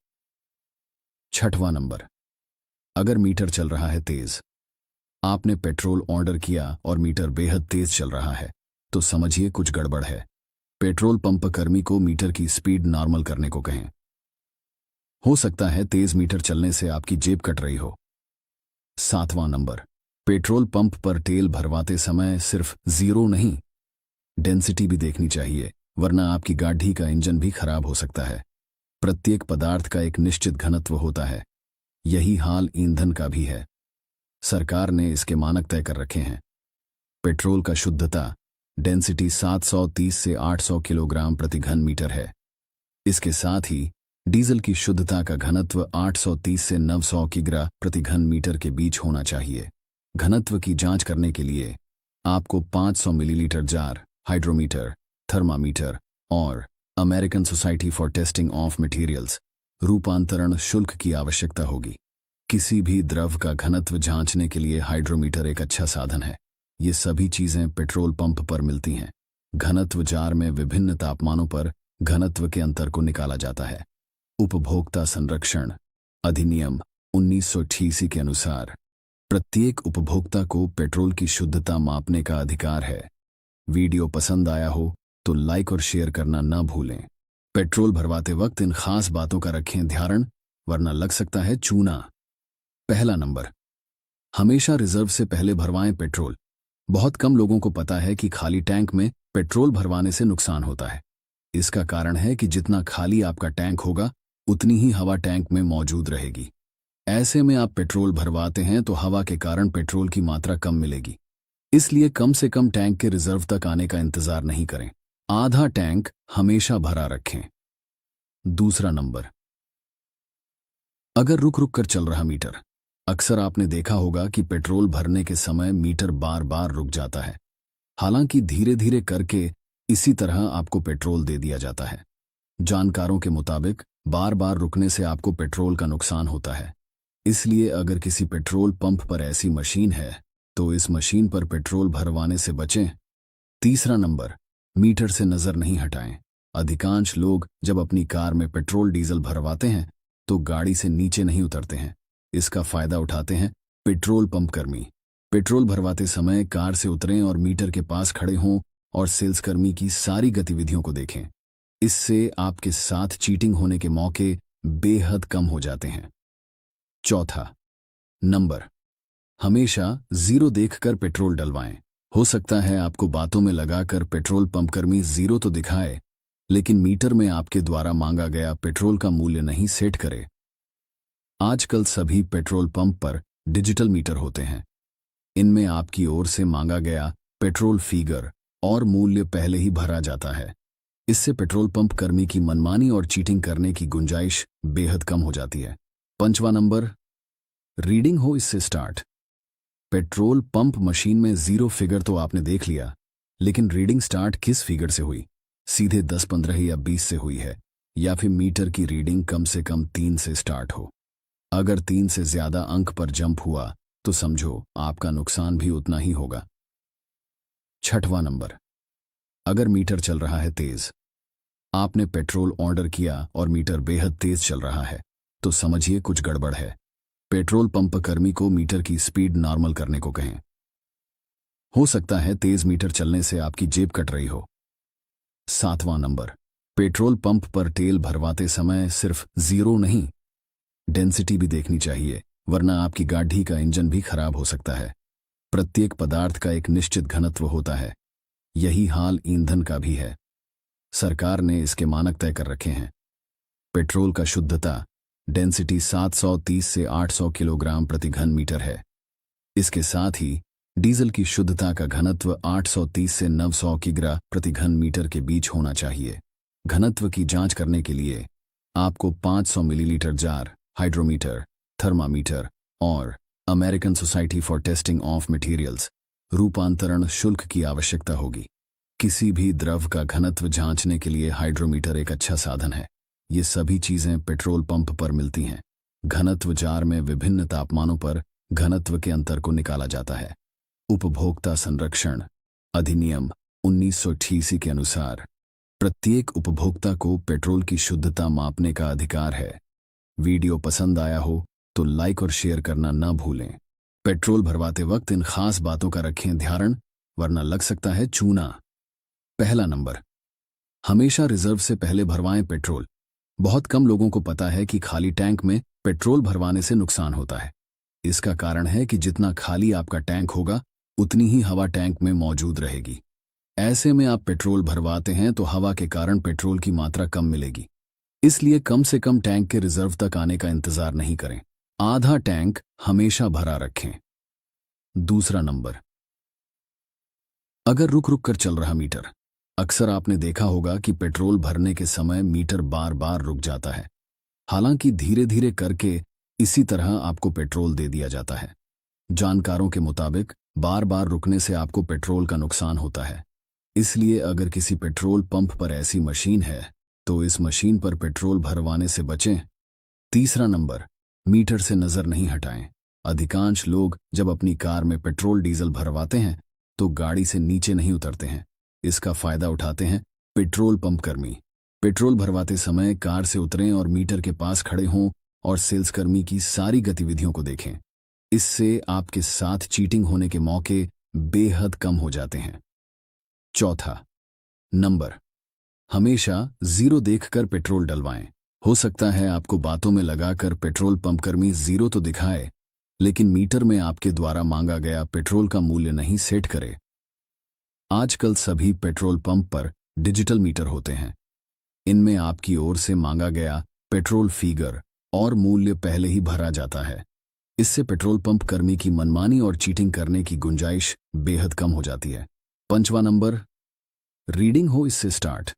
6वां नंबर, अगर मीटर चल रहा है तेज, आपने पेट्रोल ऑर्डर किया और मीटर बेहद तेज चल रहा है, तो समझिए कुछ गड़बड़ है। पेट्रोल पंप कर्मी को मीटर की स्पीड नॉर्मल करने को कहें। हो सकता है तेज मीटर चलने से आपकी जेब कट रही हो। 7वां नंबर, पेट्रोल पंप पर तेल भरवाते समय सिर्फ जीरो नहीं, डेंसिटी भी देखनी चाहिए, वरना आपकी गाड़ी का इंजन भी खराब हो सकता है। प्रत्येक पदार्थ का एक निश्चित घनत्व होता है, यही हाल ईंधन का भी है। सरकार ने इसके मानक तय कर रखे हैं। पेट्रोल का शुद्धता डेंसिटी 730 से 800 किलोग्राम प्रति घन मीटर है। इसके साथ ही डीजल की शुद्धता का घनत्व 830 से 900 किग्रा प्रति घन मीटर के बीच होना चाहिए। घनत्व की जांच करने के लिए आपको 500 मिलीलीटर जार, हाइड्रोमीटर, थर्मामीटर और American society for testing of materials रूपांतरण शुल्क की आवश्यकता होगी। किसी भी द्रव का घनत्व जांचने के लिए हाइड्रोमीटर एक अच्छा साधन है। ये सभी चीजें पेट्रोल पंप पर मिलती हैं। घनत्व जार में विभिन्न तापमानों पर घनत्व के अंतर को निकाला जाता है। उपभोक्ता संरक्षण अधिनियम 1988 के अनुसार प्रत्येक उपभोक्ता को पेट्रोल की शुद्धता मापने का अधिकार है। वीडियो पसंद आया हो तो लाइक और शेयर करना ना भूलें। पेट्रोल भरवाते वक्त इन खास बातों का रखें ध्यान, वरना लग सकता है चूना। पहला नंबर, हमेशा रिजर्व से पहले भरवाएं पेट्रोल। बहुत कम लोगों को पता है कि खाली टैंक में पेट्रोल भरवाने से नुकसान होता है। इसका कारण है कि जितना खाली आपका टैंक होगा उतनी ही हवा टैंक में मौजूद रहेगी। ऐसे में आप पेट्रोल भरवाते हैं तो हवा के कारण पेट्रोल की मात्रा कम मिलेगी। इसलिए कम से कम टैंक के रिजर्व तक आने का इंतजार नहीं करें। आधा टैंक हमेशा भरा रखें। दूसरा नंबर, अगर रुक रुक कर चल रहा मीटर, अक्सर आपने देखा होगा कि पेट्रोल भरने के समय मीटर बार बार रुक जाता है। हालांकि धीरे धीरे करके इसी तरह आपको पेट्रोल दे दिया जाता है। जानकारों के मुताबिक बार बार रुकने से आपको पेट्रोल का नुकसान होता है। इसलिए अगर किसी पेट्रोल पंप पर ऐसी मशीन है तो इस मशीन पर पेट्रोल भरवाने से बचें। तीसरा नंबर, मीटर से नजर नहीं हटाएं। अधिकांश लोग जब अपनी कार में पेट्रोल डीजल भरवाते हैं तो गाड़ी से नीचे नहीं उतरते हैं। इसका फायदा उठाते हैं पेट्रोल पंप कर्मी। पेट्रोल भरवाते समय कार से उतरें और मीटर के पास खड़े हों और सेल्स कर्मी की सारी गतिविधियों को देखें। इससे आपके साथ चीटिंग होने के मौके बेहद कम हो जाते हैं। चौथा नंबर, हमेशा जीरो देखकर पेट्रोल डलवाएं। हो सकता है आपको बातों में लगाकर पेट्रोल पंप कर्मी जीरो तो दिखाए, लेकिन मीटर में आपके द्वारा मांगा गया पेट्रोल का मूल्य नहीं सेट करे। आजकल सभी पेट्रोल पंप पर डिजिटल मीटर होते हैं। इनमें आपकी ओर से मांगा गया पेट्रोल फिगर और मूल्य पहले ही भरा जाता है। इससे पेट्रोल पंप कर्मी की मनमानी और चीटिंग करने की गुंजाइश बेहद कम हो जाती है। 5वां नंबर, रीडिंग हो इससे स्टार्ट। पेट्रोल पंप मशीन में जीरो फिगर तो आपने देख लिया, लेकिन रीडिंग स्टार्ट किस फिगर से हुई? सीधे 10, 15 या 20 से हुई है, या फिर मीटर की रीडिंग कम से कम 3 से स्टार्ट हो। अगर 3 से ज्यादा अंक पर जंप हुआ तो समझो आपका नुकसान भी उतना ही होगा। 6वां नंबर, अगर मीटर चल रहा है तेज, आपने पेट्रोल ऑर्डर किया और मीटर बेहद तेज चल रहा है, तो समझिए कुछ गड़बड़ है। पेट्रोल पंप कर्मी को मीटर की स्पीड नॉर्मल करने को कहें। हो सकता है तेज मीटर चलने से आपकी जेब कट रही हो। 7वां नंबर, पेट्रोल पंप पर तेल भरवाते समय सिर्फ जीरो नहीं, डेंसिटी भी देखनी चाहिए, वरना आपकी गाड़ी का इंजन भी खराब हो सकता है। प्रत्येक पदार्थ का एक निश्चित घनत्व होता है, यही हाल ईंधन का भी है। सरकार ने इसके मानक तय कर रखे हैं। पेट्रोल का शुद्धता डेंसिटी 730 से 800 किलोग्राम प्रति घन मीटर है। इसके साथ ही डीजल की शुद्धता का घनत्व 830 से 900 किग्रा प्रति घन मीटर के बीच होना चाहिए। घनत्व की जांच करने के लिए आपको 500 मिलीलीटर जार, हाइड्रोमीटर, थर्मामीटर और American society for testing of materials रूपांतरण शुल्क की आवश्यकता होगी। किसी भी द्रव का घनत्व जांचने के लिए हाइड्रोमीटर एक अच्छा साधन है। ये सभी चीजें पेट्रोल पंप पर मिलती हैं। घनत्व जार में विभिन्न तापमानों पर घनत्व के अंतर को निकाला जाता है। उपभोक्ता संरक्षण अधिनियम 1988 के अनुसार प्रत्येक उपभोक्ता को पेट्रोल की शुद्धता मापने का अधिकार है। वीडियो पसंद आया हो तो लाइक और शेयर करना ना भूलें। पेट्रोल भरवाते वक्त इन खास बातों का रखें ध्यान, वरना लग सकता है चूना। पहला नंबर, हमेशा रिजर्व से पहले भरवाएं पेट्रोल। बहुत कम लोगों को पता है कि खाली टैंक में पेट्रोल भरवाने से नुकसान होता है। इसका कारण है कि जितना खाली आपका टैंक होगा उतनी ही हवा टैंक में मौजूद रहेगी। ऐसे में आप पेट्रोल भरवाते हैं तो हवा के कारण पेट्रोल की मात्रा कम मिलेगी। इसलिए कम से कम टैंक के रिजर्व तक आने का इंतजार नहीं करें। आधा टैंक हमेशा भरा रखें। दूसरा नंबर, अगर रुक रुक कर चल रहा मीटर। अक्सर आपने देखा होगा कि पेट्रोल भरने के समय मीटर बार बार रुक जाता है। हालांकि धीरे धीरे करके इसी तरह आपको पेट्रोल दे दिया जाता है। जानकारों के मुताबिक बार बार रुकने से आपको पेट्रोल का नुकसान होता है। इसलिए अगर किसी पेट्रोल पंप पर ऐसी मशीन है तो इस मशीन पर पेट्रोल भरवाने से बचें। तीसरा नंबर, मीटर से नजर नहीं हटाएं। अधिकांश लोग जब अपनी कार में पेट्रोल डीजल भरवाते हैं तो गाड़ी से नीचे नहीं उतरते हैं। इसका फायदा उठाते हैं पेट्रोल पंप कर्मी। पेट्रोल भरवाते समय कार से उतरें और मीटर के पास खड़े हों और सेल्स कर्मी की सारी गतिविधियों को देखें। इससे आपके साथ चीटिंग होने के मौके बेहद कम हो जाते हैं। चौथा नंबर, हमेशा जीरो देखकर पेट्रोल डलवाएं। हो सकता है आपको बातों में लगाकर पेट्रोल पंप कर्मी जीरो तो दिखाए, लेकिन मीटर में आपके द्वारा मांगा गया पेट्रोल का मूल्य नहीं सेट करे। आजकल सभी पेट्रोल पंप पर डिजिटल मीटर होते हैं। इनमें आपकी ओर से मांगा गया पेट्रोल फिगर और मूल्य पहले ही भरा जाता है। इससे पेट्रोल पंप कर्मी की मनमानी और चीटिंग करने की गुंजाइश बेहद कम हो जाती है। पांचवा नंबर, रीडिंग हो इससे स्टार्ट।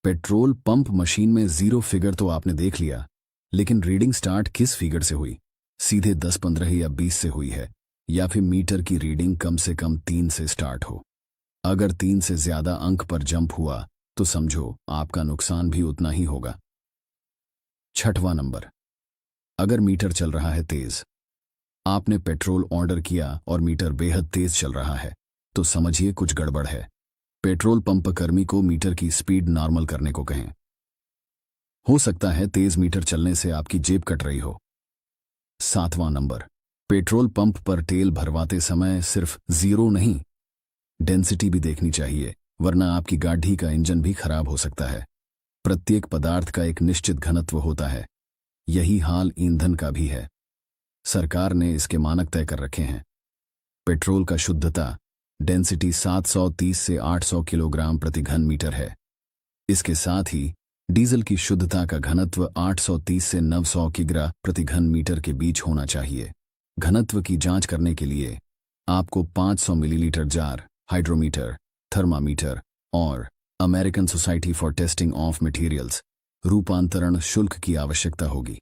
पेट्रोल पंप मशीन में जीरो फिगर तो आपने देख लिया, लेकिन रीडिंग स्टार्ट किस फिगर से हुई? सीधे 10, 15 या 20 से हुई है, या फिर मीटर की रीडिंग कम से कम 3 से स्टार्ट हो। अगर 3 से ज्यादा अंक पर जंप हुआ तो समझो आपका नुकसान भी उतना ही होगा। छठवां नंबर, अगर मीटर चल रहा है तेज, आपने पेट्रोल ऑर्डर किया और मीटर बेहद तेज चल रहा है, तो समझिए कुछ गड़बड़ है। पेट्रोल पंप कर्मी को मीटर की स्पीड नॉर्मल करने को कहें। हो सकता है तेज मीटर चलने से आपकी जेब कट रही हो। सातवां नंबर, पेट्रोल पंप पर तेल भरवाते समय सिर्फ जीरो नहीं, डेंसिटी भी देखनी चाहिए, वरना आपकी गाड़ी का इंजन भी खराब हो सकता है। प्रत्येक पदार्थ का एक निश्चित घनत्व होता है। यही हाल ईंधन का भी है। सरकार ने इसके मानक तय कर रखे हैं। पेट्रोल का शुद्धता डेंसिटी 730 से 800 किलोग्राम प्रति घन मीटर है। इसके साथ ही डीजल की शुद्धता का घनत्व 830 से 900 किग्रा प्रति घन मीटर के बीच होना चाहिए। घनत्व की जांच करने के लिए आपको 500 मिलीलीटर जार, हाइड्रोमीटर, थर्मामीटर और American society for testing of materials रूपांतरण शुल्क की आवश्यकता होगी।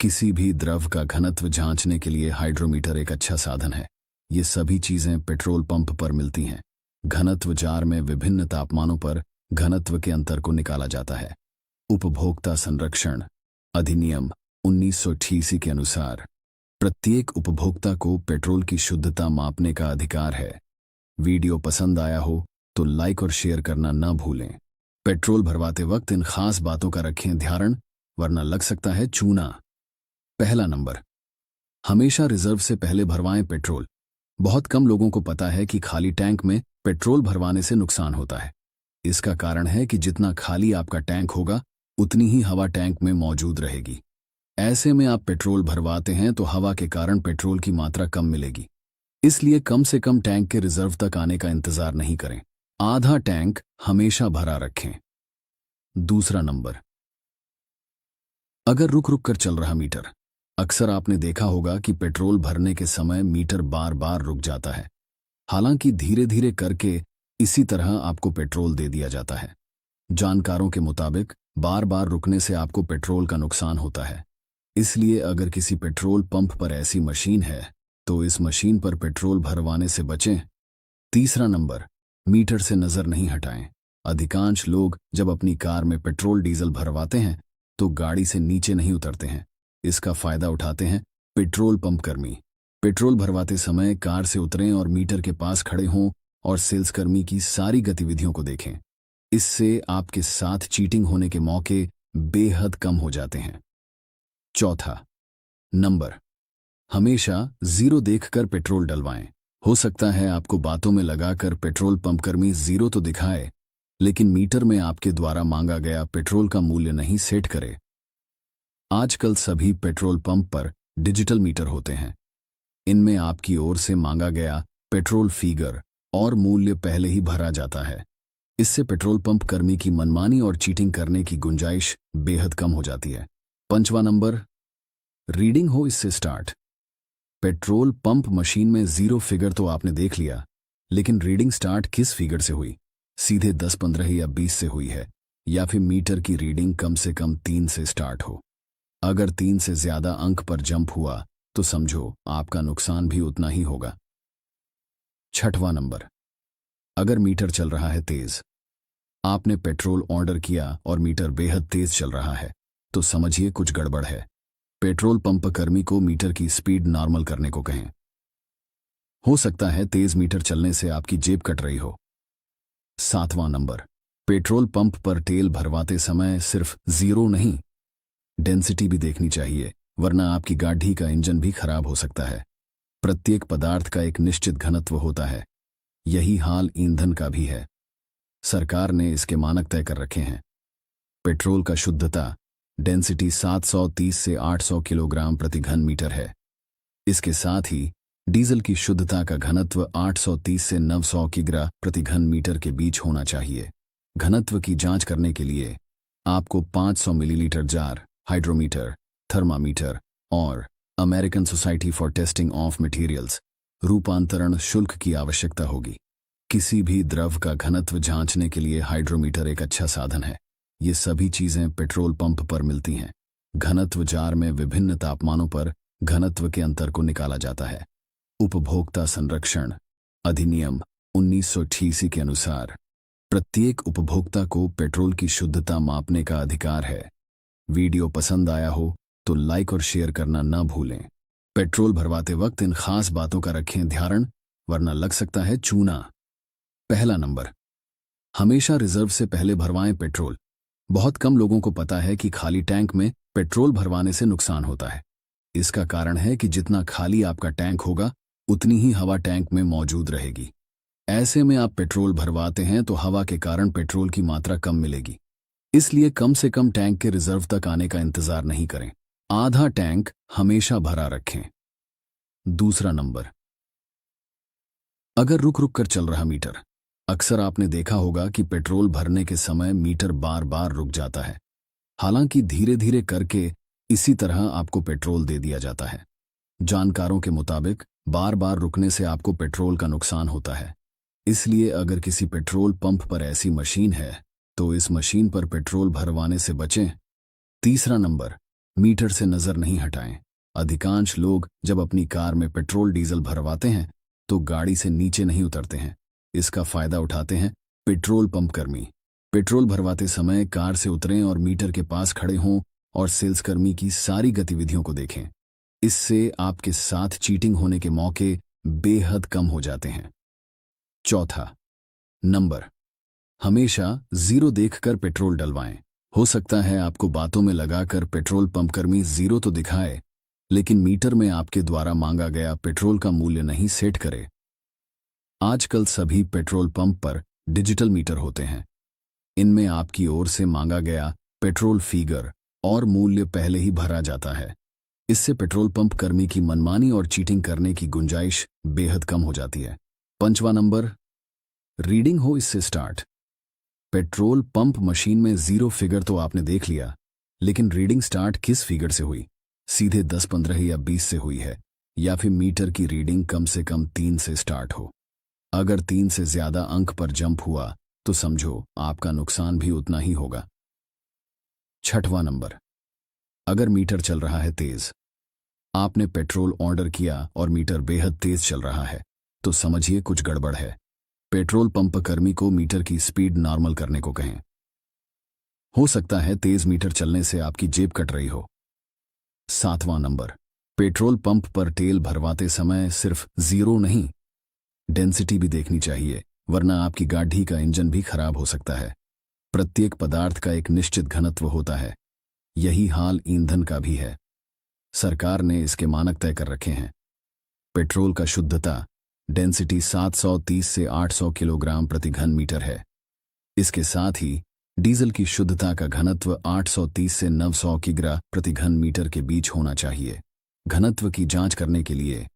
किसी भी द्रव का घनत्व जांचने के लिए हाइड्रोमीटर एक अच्छा साधन है। ये सभी चीजें पेट्रोल पंप पर मिलती हैं। घनत्व जार में विभिन्न तापमानों पर घनत्व के अंतर को निकाला जाता है। उपभोक्ता संरक्षण अधिनियम 1988 के अनुसार प्रत्येक उपभोक्ता को पेट्रोल की शुद्धता मापने का अधिकार है। वीडियो पसंद आया हो तो लाइक और शेयर करना ना भूलें। पेट्रोल भरवाते वक्त इन खास बातों का रखें ध्यान, वरना लग सकता है चूना। पहला नंबर, हमेशा रिजर्व से पहले भरवाएं पेट्रोल। बहुत कम लोगों को पता है कि खाली टैंक में पेट्रोल भरवाने से नुकसान होता है। इसका कारण है कि जितना खाली आपका टैंक होगा उतनी ही हवा टैंक में मौजूद रहेगी। ऐसे में आप पेट्रोल भरवाते हैं तो हवा के कारण पेट्रोल की मात्रा कम मिलेगी। इसलिए कम से कम टैंक के रिजर्व तक आने का इंतजार नहीं करें। आधा टैंक हमेशा भरा रखें। दूसरा नंबर, अगर रुक रुक कर चल रहा मीटर। अक्सर आपने देखा होगा कि पेट्रोल भरने के समय मीटर बार बार रुक जाता है। हालांकि धीरे धीरे करके इसी तरह आपको पेट्रोल दे दिया जाता है। जानकारों के मुताबिक बार बार रुकने से आपको पेट्रोल का नुकसान होता है। इसलिए अगर किसी पेट्रोल पंप पर ऐसी मशीन है तो इस मशीन पर पेट्रोल भरवाने से बचें। तीसरा नंबर, मीटर से नजर नहीं हटाएं। अधिकांश लोग जब अपनी कार में पेट्रोल डीजल भरवाते हैं तो गाड़ी से नीचे नहीं उतरते हैं। इसका फायदा उठाते हैं पेट्रोल पंप कर्मी। पेट्रोल भरवाते समय कार से उतरें और मीटर के पास खड़े हों और सेल्स कर्मी की सारी गतिविधियों को देखें। इससे आपके साथ चीटिंग होने के मौके बेहद कम हो जाते हैं। चौथा नंबर, हमेशा जीरो देखकर पेट्रोल डलवाएं। हो सकता है आपको बातों में लगाकर पेट्रोल पंप कर्मी जीरो तो दिखाए, लेकिन मीटर में आपके द्वारा मांगा गया पेट्रोल का मूल्य नहीं सेट करे। आजकल सभी पेट्रोल पंप पर डिजिटल मीटर होते हैं। इनमें आपकी ओर से मांगा गया पेट्रोल फिगर और मूल्य पहले ही भरा जाता है। इससे पेट्रोल पंप कर्मी की मनमानी और चीटिंग करने की गुंजाइश बेहद कम हो जाती है। पांचवा नंबर, रीडिंग हो इससे स्टार्ट। पेट्रोल पंप मशीन में जीरो फिगर तो आपने देख लिया, लेकिन रीडिंग स्टार्ट किस फिगर से हुई? सीधे 10, 15 या 20 से हुई है, या फिर मीटर की रीडिंग कम से कम 3 से स्टार्ट हो? अगर 3 से ज्यादा अंक पर जंप हुआ तो समझो आपका नुकसान भी उतना ही होगा। छठवां नंबर, अगर मीटर चल रहा है तेज, आपने पेट्रोल ऑर्डर किया और मीटर बेहद तेज चल रहा है, तो समझिए कुछ गड़बड़ है। पेट्रोल पंप कर्मी को मीटर की स्पीड नॉर्मल करने को कहें। हो सकता है तेज मीटर चलने से आपकी जेब कट रही हो। सातवां नंबर, पेट्रोल पंप पर तेल भरवाते समय सिर्फ जीरो नहीं, डेंसिटी भी देखनी चाहिए, वरना आपकी गाड़ी का इंजन भी खराब हो सकता है। प्रत्येक पदार्थ का एक निश्चित घनत्व होता है। यही हाल ईंधन का भी है। सरकार ने इसके मानक तय कर रखे हैं। पेट्रोल का शुद्धता डेंसिटी 730 से 800 किलोग्राम प्रति घन मीटर है। इसके साथ ही डीजल की शुद्धता का घनत्व 830 से 900 किग्रा प्रति घन मीटर के बीच होना चाहिए। घनत्व की जांच करने के लिए आपको 500 मिलीलीटर जार, हाइड्रोमीटर, थर्मामीटर और American society for testing of materials रूपांतरण शुल्क की आवश्यकता होगी। किसी भी द्रव का घनत्व जांचने के लिए हाइड्रोमीटर एक अच्छा साधन है। ये सभी चीजें पेट्रोल पंप पर मिलती हैं। घनत्व जार में विभिन्न तापमानों पर घनत्व के अंतर को निकाला जाता है। उपभोक्ता संरक्षण अधिनियम 1988 के अनुसार प्रत्येक उपभोक्ता को पेट्रोल की शुद्धता मापने का अधिकार है। वीडियो पसंद आया हो तो लाइक और शेयर करना ना भूलें। पेट्रोल भरवाते वक्त इन खास बातों का रखें ध्यान, वरना लग सकता है चूना। पहला नंबर, हमेशा रिजर्व से पहले भरवाएं पेट्रोल। बहुत कम लोगों को पता है कि खाली टैंक में पेट्रोल भरवाने से नुकसान होता है। इसका कारण है कि जितना खाली आपका टैंक होगा उतनी ही हवा टैंक में मौजूद रहेगी। ऐसे में आप पेट्रोल भरवाते हैं तो हवा के कारण पेट्रोल की मात्रा कम मिलेगी। इसलिए कम से कम टैंक के रिजर्व तक आने का इंतजार नहीं करें। आधा टैंक हमेशा भरा रखें। दूसरा नंबर, अगर रुक रुक कर चल रहा मीटर, अक्सर आपने देखा होगा कि पेट्रोल भरने के समय मीटर बार बार रुक जाता है। हालांकि धीरे धीरे करके इसी तरह आपको पेट्रोल दे दिया जाता है। जानकारों के मुताबिक बार बार रुकने से आपको पेट्रोल का नुकसान होता है। इसलिए अगर किसी पेट्रोल पंप पर ऐसी मशीन है तो इस मशीन पर पेट्रोल भरवाने से बचें। तीसरा नंबर, मीटर से नजर नहीं हटाएं। अधिकांश लोग जब अपनी कार में पेट्रोल डीजल भरवाते हैं तो गाड़ी से नीचे नहीं उतरते हैं। इसका फायदा उठाते हैं पेट्रोल पंप कर्मी। पेट्रोल भरवाते समय कार से उतरें और मीटर के पास खड़े हों और सेल्स कर्मी की सारी गतिविधियों को देखें। इससे आपके साथ चीटिंग होने के मौके बेहद कम हो जाते हैं। चौथा नंबर, हमेशा जीरो देखकर पेट्रोल डलवाएं। हो सकता है आपको बातों में लगाकर पेट्रोल पंप कर्मी जीरो तो दिखाए, लेकिन मीटर में आपके द्वारा मांगा गया पेट्रोल का मूल्य नहीं सेट करे। आजकल सभी पेट्रोल पंप पर डिजिटल मीटर होते हैं। इनमें आपकी ओर से मांगा गया पेट्रोल फिगर और मूल्य पहले ही भरा जाता है। इससे पेट्रोल पंप कर्मी की मनमानी और चीटिंग करने की गुंजाइश बेहद कम हो जाती है। पांचवा नंबर, रीडिंग हो इससे स्टार्ट। पेट्रोल पंप मशीन में जीरो फिगर तो आपने देख लिया, लेकिन रीडिंग स्टार्ट किस फिगर से हुई? सीधे 10, 15 या 20 से हुई है, या फिर मीटर की रीडिंग कम से कम 3 से स्टार्ट हो। अगर 3 से ज्यादा अंक पर जंप हुआ तो समझो आपका नुकसान भी उतना ही होगा। छठवां नंबर, अगर मीटर चल रहा है तेज, आपने पेट्रोल ऑर्डर किया और मीटर बेहद तेज चल रहा है, तो समझिए कुछ गड़बड़ है। पेट्रोल पंप कर्मी को मीटर की स्पीड नॉर्मल करने को कहें। हो सकता है तेज मीटर चलने से आपकी जेब कट रही हो। सातवां नंबर, पेट्रोल पंप पर तेल भरवाते समय सिर्फ जीरो नहीं, डेंसिटी भी देखनी चाहिए, वरना आपकी गाड़ी का इंजन भी खराब हो सकता है। प्रत्येक पदार्थ का एक निश्चित घनत्व होता है, यही हाल ईंधन का भी है। सरकार ने इसके मानक तय कर रखे हैं। पेट्रोल का शुद्धता डेंसिटी 730 से 800 किलोग्राम प्रति घन मीटर है। इसके साथ ही डीजल की शुद्धता का घनत्व 830 से 900 किग्रा प्रति घन मीटर के बीच होना चाहिए। घनत्व की जांच करने के लिए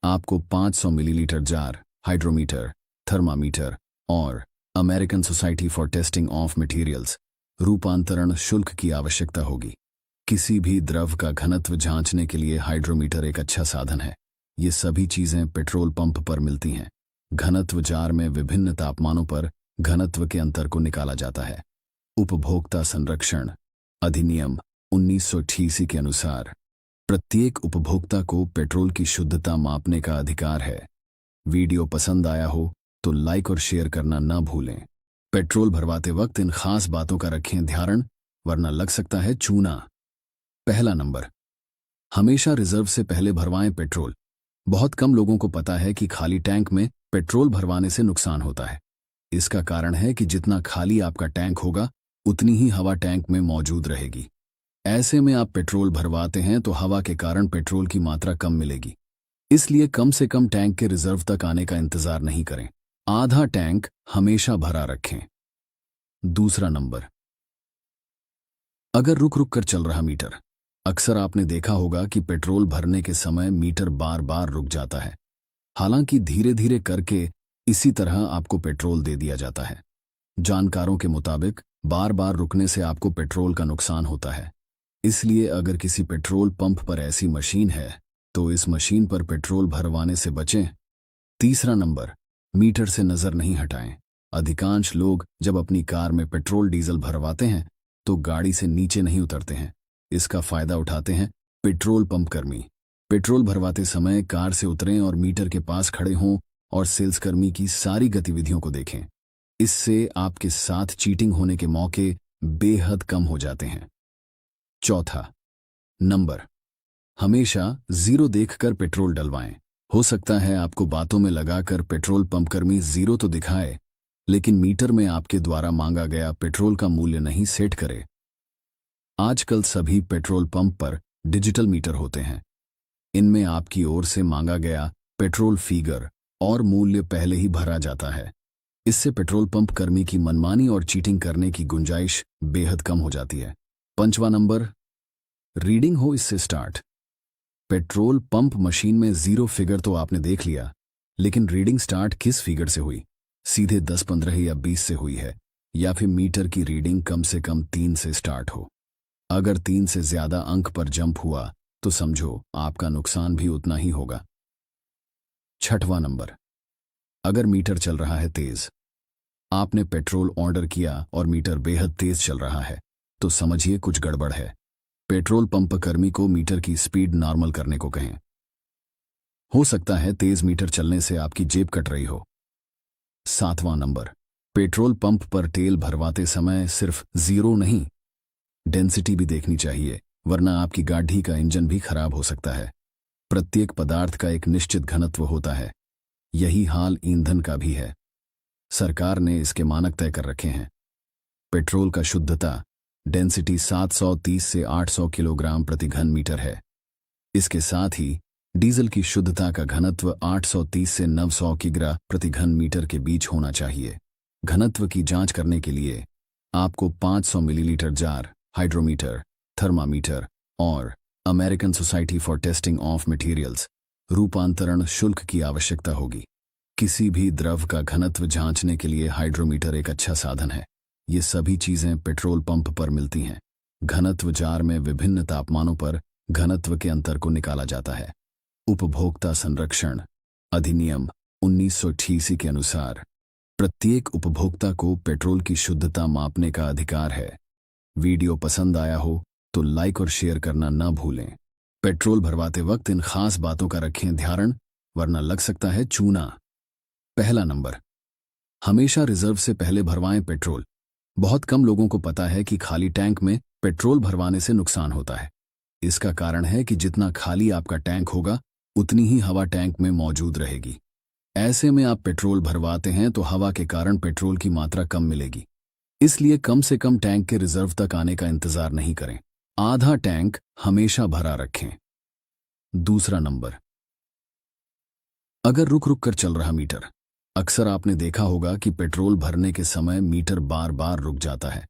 आपको 500 मिलीलीटर जार, हाइड्रोमीटर, थर्मामीटर और American society for testing of materials रूपांतरण शुल्क की आवश्यकता होगी। किसी भी द्रव का घनत्व जांचने के लिए हाइड्रोमीटर एक अच्छा साधन है। ये सभी चीजें पेट्रोल पंप पर मिलती हैं। घनत्व जार में विभिन्न तापमानों पर घनत्व के अंतर को निकाला जाता है। उपभोक्ता संरक्षण अधिनियम 1988 के अनुसार प्रत्येक उपभोक्ता को पेट्रोल की शुद्धता मापने का अधिकार है। वीडियो पसंद आया हो तो लाइक और शेयर करना ना भूलें। पेट्रोल भरवाते वक्त इन खास बातों का रखें ध्यान, वरना लग सकता है चूना। पहला नंबर, हमेशा रिजर्व से पहले भरवाएं पेट्रोल। बहुत कम लोगों को पता है कि खाली टैंक में पेट्रोल भरवाने से नुकसान होता है। इसका कारण है कि जितना खाली आपका टैंक होगा उतनी ही हवा टैंक में मौजूद रहेगी। ऐसे में आप पेट्रोल भरवाते हैं तो हवा के कारण पेट्रोल की मात्रा कम मिलेगी। इसलिए कम से कम टैंक के रिजर्व तक आने का इंतजार नहीं करें। आधा टैंक हमेशा भरा रखें। दूसरा नंबर, अगर रुक रुक कर चल रहा मीटर, अक्सर आपने देखा होगा कि पेट्रोल भरने के समय मीटर बार बार रुक जाता है। हालांकि धीरे धीरे करके इसी तरह आपको पेट्रोल दे दिया जाता है। जानकारों के मुताबिक बार बार रुकने से आपको पेट्रोल का नुकसान होता है। इसलिए अगर किसी पेट्रोल पंप पर ऐसी मशीन है तो इस मशीन पर पेट्रोल भरवाने से बचें। तीसरा नंबर, मीटर से नजर नहीं हटाएं। अधिकांश लोग जब अपनी कार में पेट्रोल डीजल भरवाते हैं तो गाड़ी से नीचे नहीं उतरते हैं। इसका फायदा उठाते हैं पेट्रोल पंप कर्मी। पेट्रोल भरवाते समय कार से उतरें और मीटर के पास खड़े हों और सेल्स कर्मी की सारी गतिविधियों को देखें। इससे आपके साथ चीटिंग होने के मौके बेहद कम हो जाते हैं। चौथा नंबर, हमेशा जीरो देखकर पेट्रोल डलवाएं। हो सकता है आपको बातों में लगाकर पेट्रोल पंप कर्मी जीरो तो दिखाए, लेकिन मीटर में आपके द्वारा मांगा गया पेट्रोल का मूल्य नहीं सेट करे। आजकल सभी पेट्रोल पंप पर डिजिटल मीटर होते हैं। इनमें आपकी ओर से मांगा गया पेट्रोल फिगर और मूल्य पहले ही भरा जाता है। इससे पेट्रोल पंप कर्मी की मनमानी और चीटिंग करने की गुंजाइश बेहद कम हो जाती है। पांचवा नंबर, रीडिंग हो इससे स्टार्ट। पेट्रोल पंप मशीन में जीरो फिगर तो आपने देख लिया, लेकिन रीडिंग स्टार्ट किस फिगर से हुई? सीधे 10, 15 या 20 से हुई है, या फिर मीटर की रीडिंग कम से कम 3 से स्टार्ट हो। अगर 3 से ज्यादा अंक पर जंप हुआ तो समझो आपका नुकसान भी उतना ही होगा। छठवां नंबर, अगर मीटर चल रहा है तेज, आपने पेट्रोल ऑर्डर किया और मीटर बेहद तेज चल रहा है, तो समझिए कुछ गड़बड़ है। पेट्रोल पंप कर्मी को मीटर की स्पीड नॉर्मल करने को कहें। हो सकता है तेज मीटर चलने से आपकी जेब कट रही हो। सातवां नंबर, पेट्रोल पंप पर तेल भरवाते समय सिर्फ जीरो नहीं, डेंसिटी भी देखनी चाहिए, वरना आपकी गाड़ी का इंजन भी खराब हो सकता है। प्रत्येक पदार्थ का एक निश्चित घनत्व होता है, यही हाल ईंधन का भी है। सरकार ने इसके मानक तय कर रखे हैं। पेट्रोल का शुद्धता डेंसिटी 730 से 800 किलोग्राम प्रति घन मीटर है। इसके साथ ही डीजल की शुद्धता का घनत्व 830 से 900 किग्रा प्रति घन मीटर के बीच होना चाहिए। घनत्व की जांच करने के लिए आपको 500 मिलीलीटर जार, हाइड्रोमीटर, थर्मामीटर और American society for testing of materials रूपांतरण शुल्क की आवश्यकता होगी। किसी भी द्रव का घनत्व जांचने के लिए हाइड्रोमीटर एक अच्छा साधन है। ये सभी चीजें पेट्रोल पंप पर मिलती हैं। घनत्व जार में विभिन्न तापमानों पर घनत्व के अंतर को निकाला जाता है। उपभोक्ता संरक्षण अधिनियम 1988 के अनुसार प्रत्येक उपभोक्ता को पेट्रोल की शुद्धता मापने का अधिकार है। वीडियो पसंद आया हो तो लाइक और शेयर करना ना भूलें। पेट्रोल भरवाते वक्त इन खास बातों का रखें ध्यान, वरना लग सकता है चूना। पहला नंबर, हमेशा रिजर्व से पहले भरवाएं पेट्रोल। बहुत कम लोगों को पता है कि खाली टैंक में पेट्रोल भरवाने से नुकसान होता है। इसका कारण है कि जितना खाली आपका टैंक होगा उतनी ही हवा टैंक में मौजूद रहेगी। ऐसे में आप पेट्रोल भरवाते हैं तो हवा के कारण पेट्रोल की मात्रा कम मिलेगी। इसलिए कम से कम टैंक के रिजर्व तक आने का इंतजार नहीं करें। आधा टैंक हमेशा भरा रखें। दूसरा नंबर, अगर रुक रुक कर चल रहा मीटर। अक्सर आपने देखा होगा कि पेट्रोल भरने के समय मीटर बार बार रुक जाता है।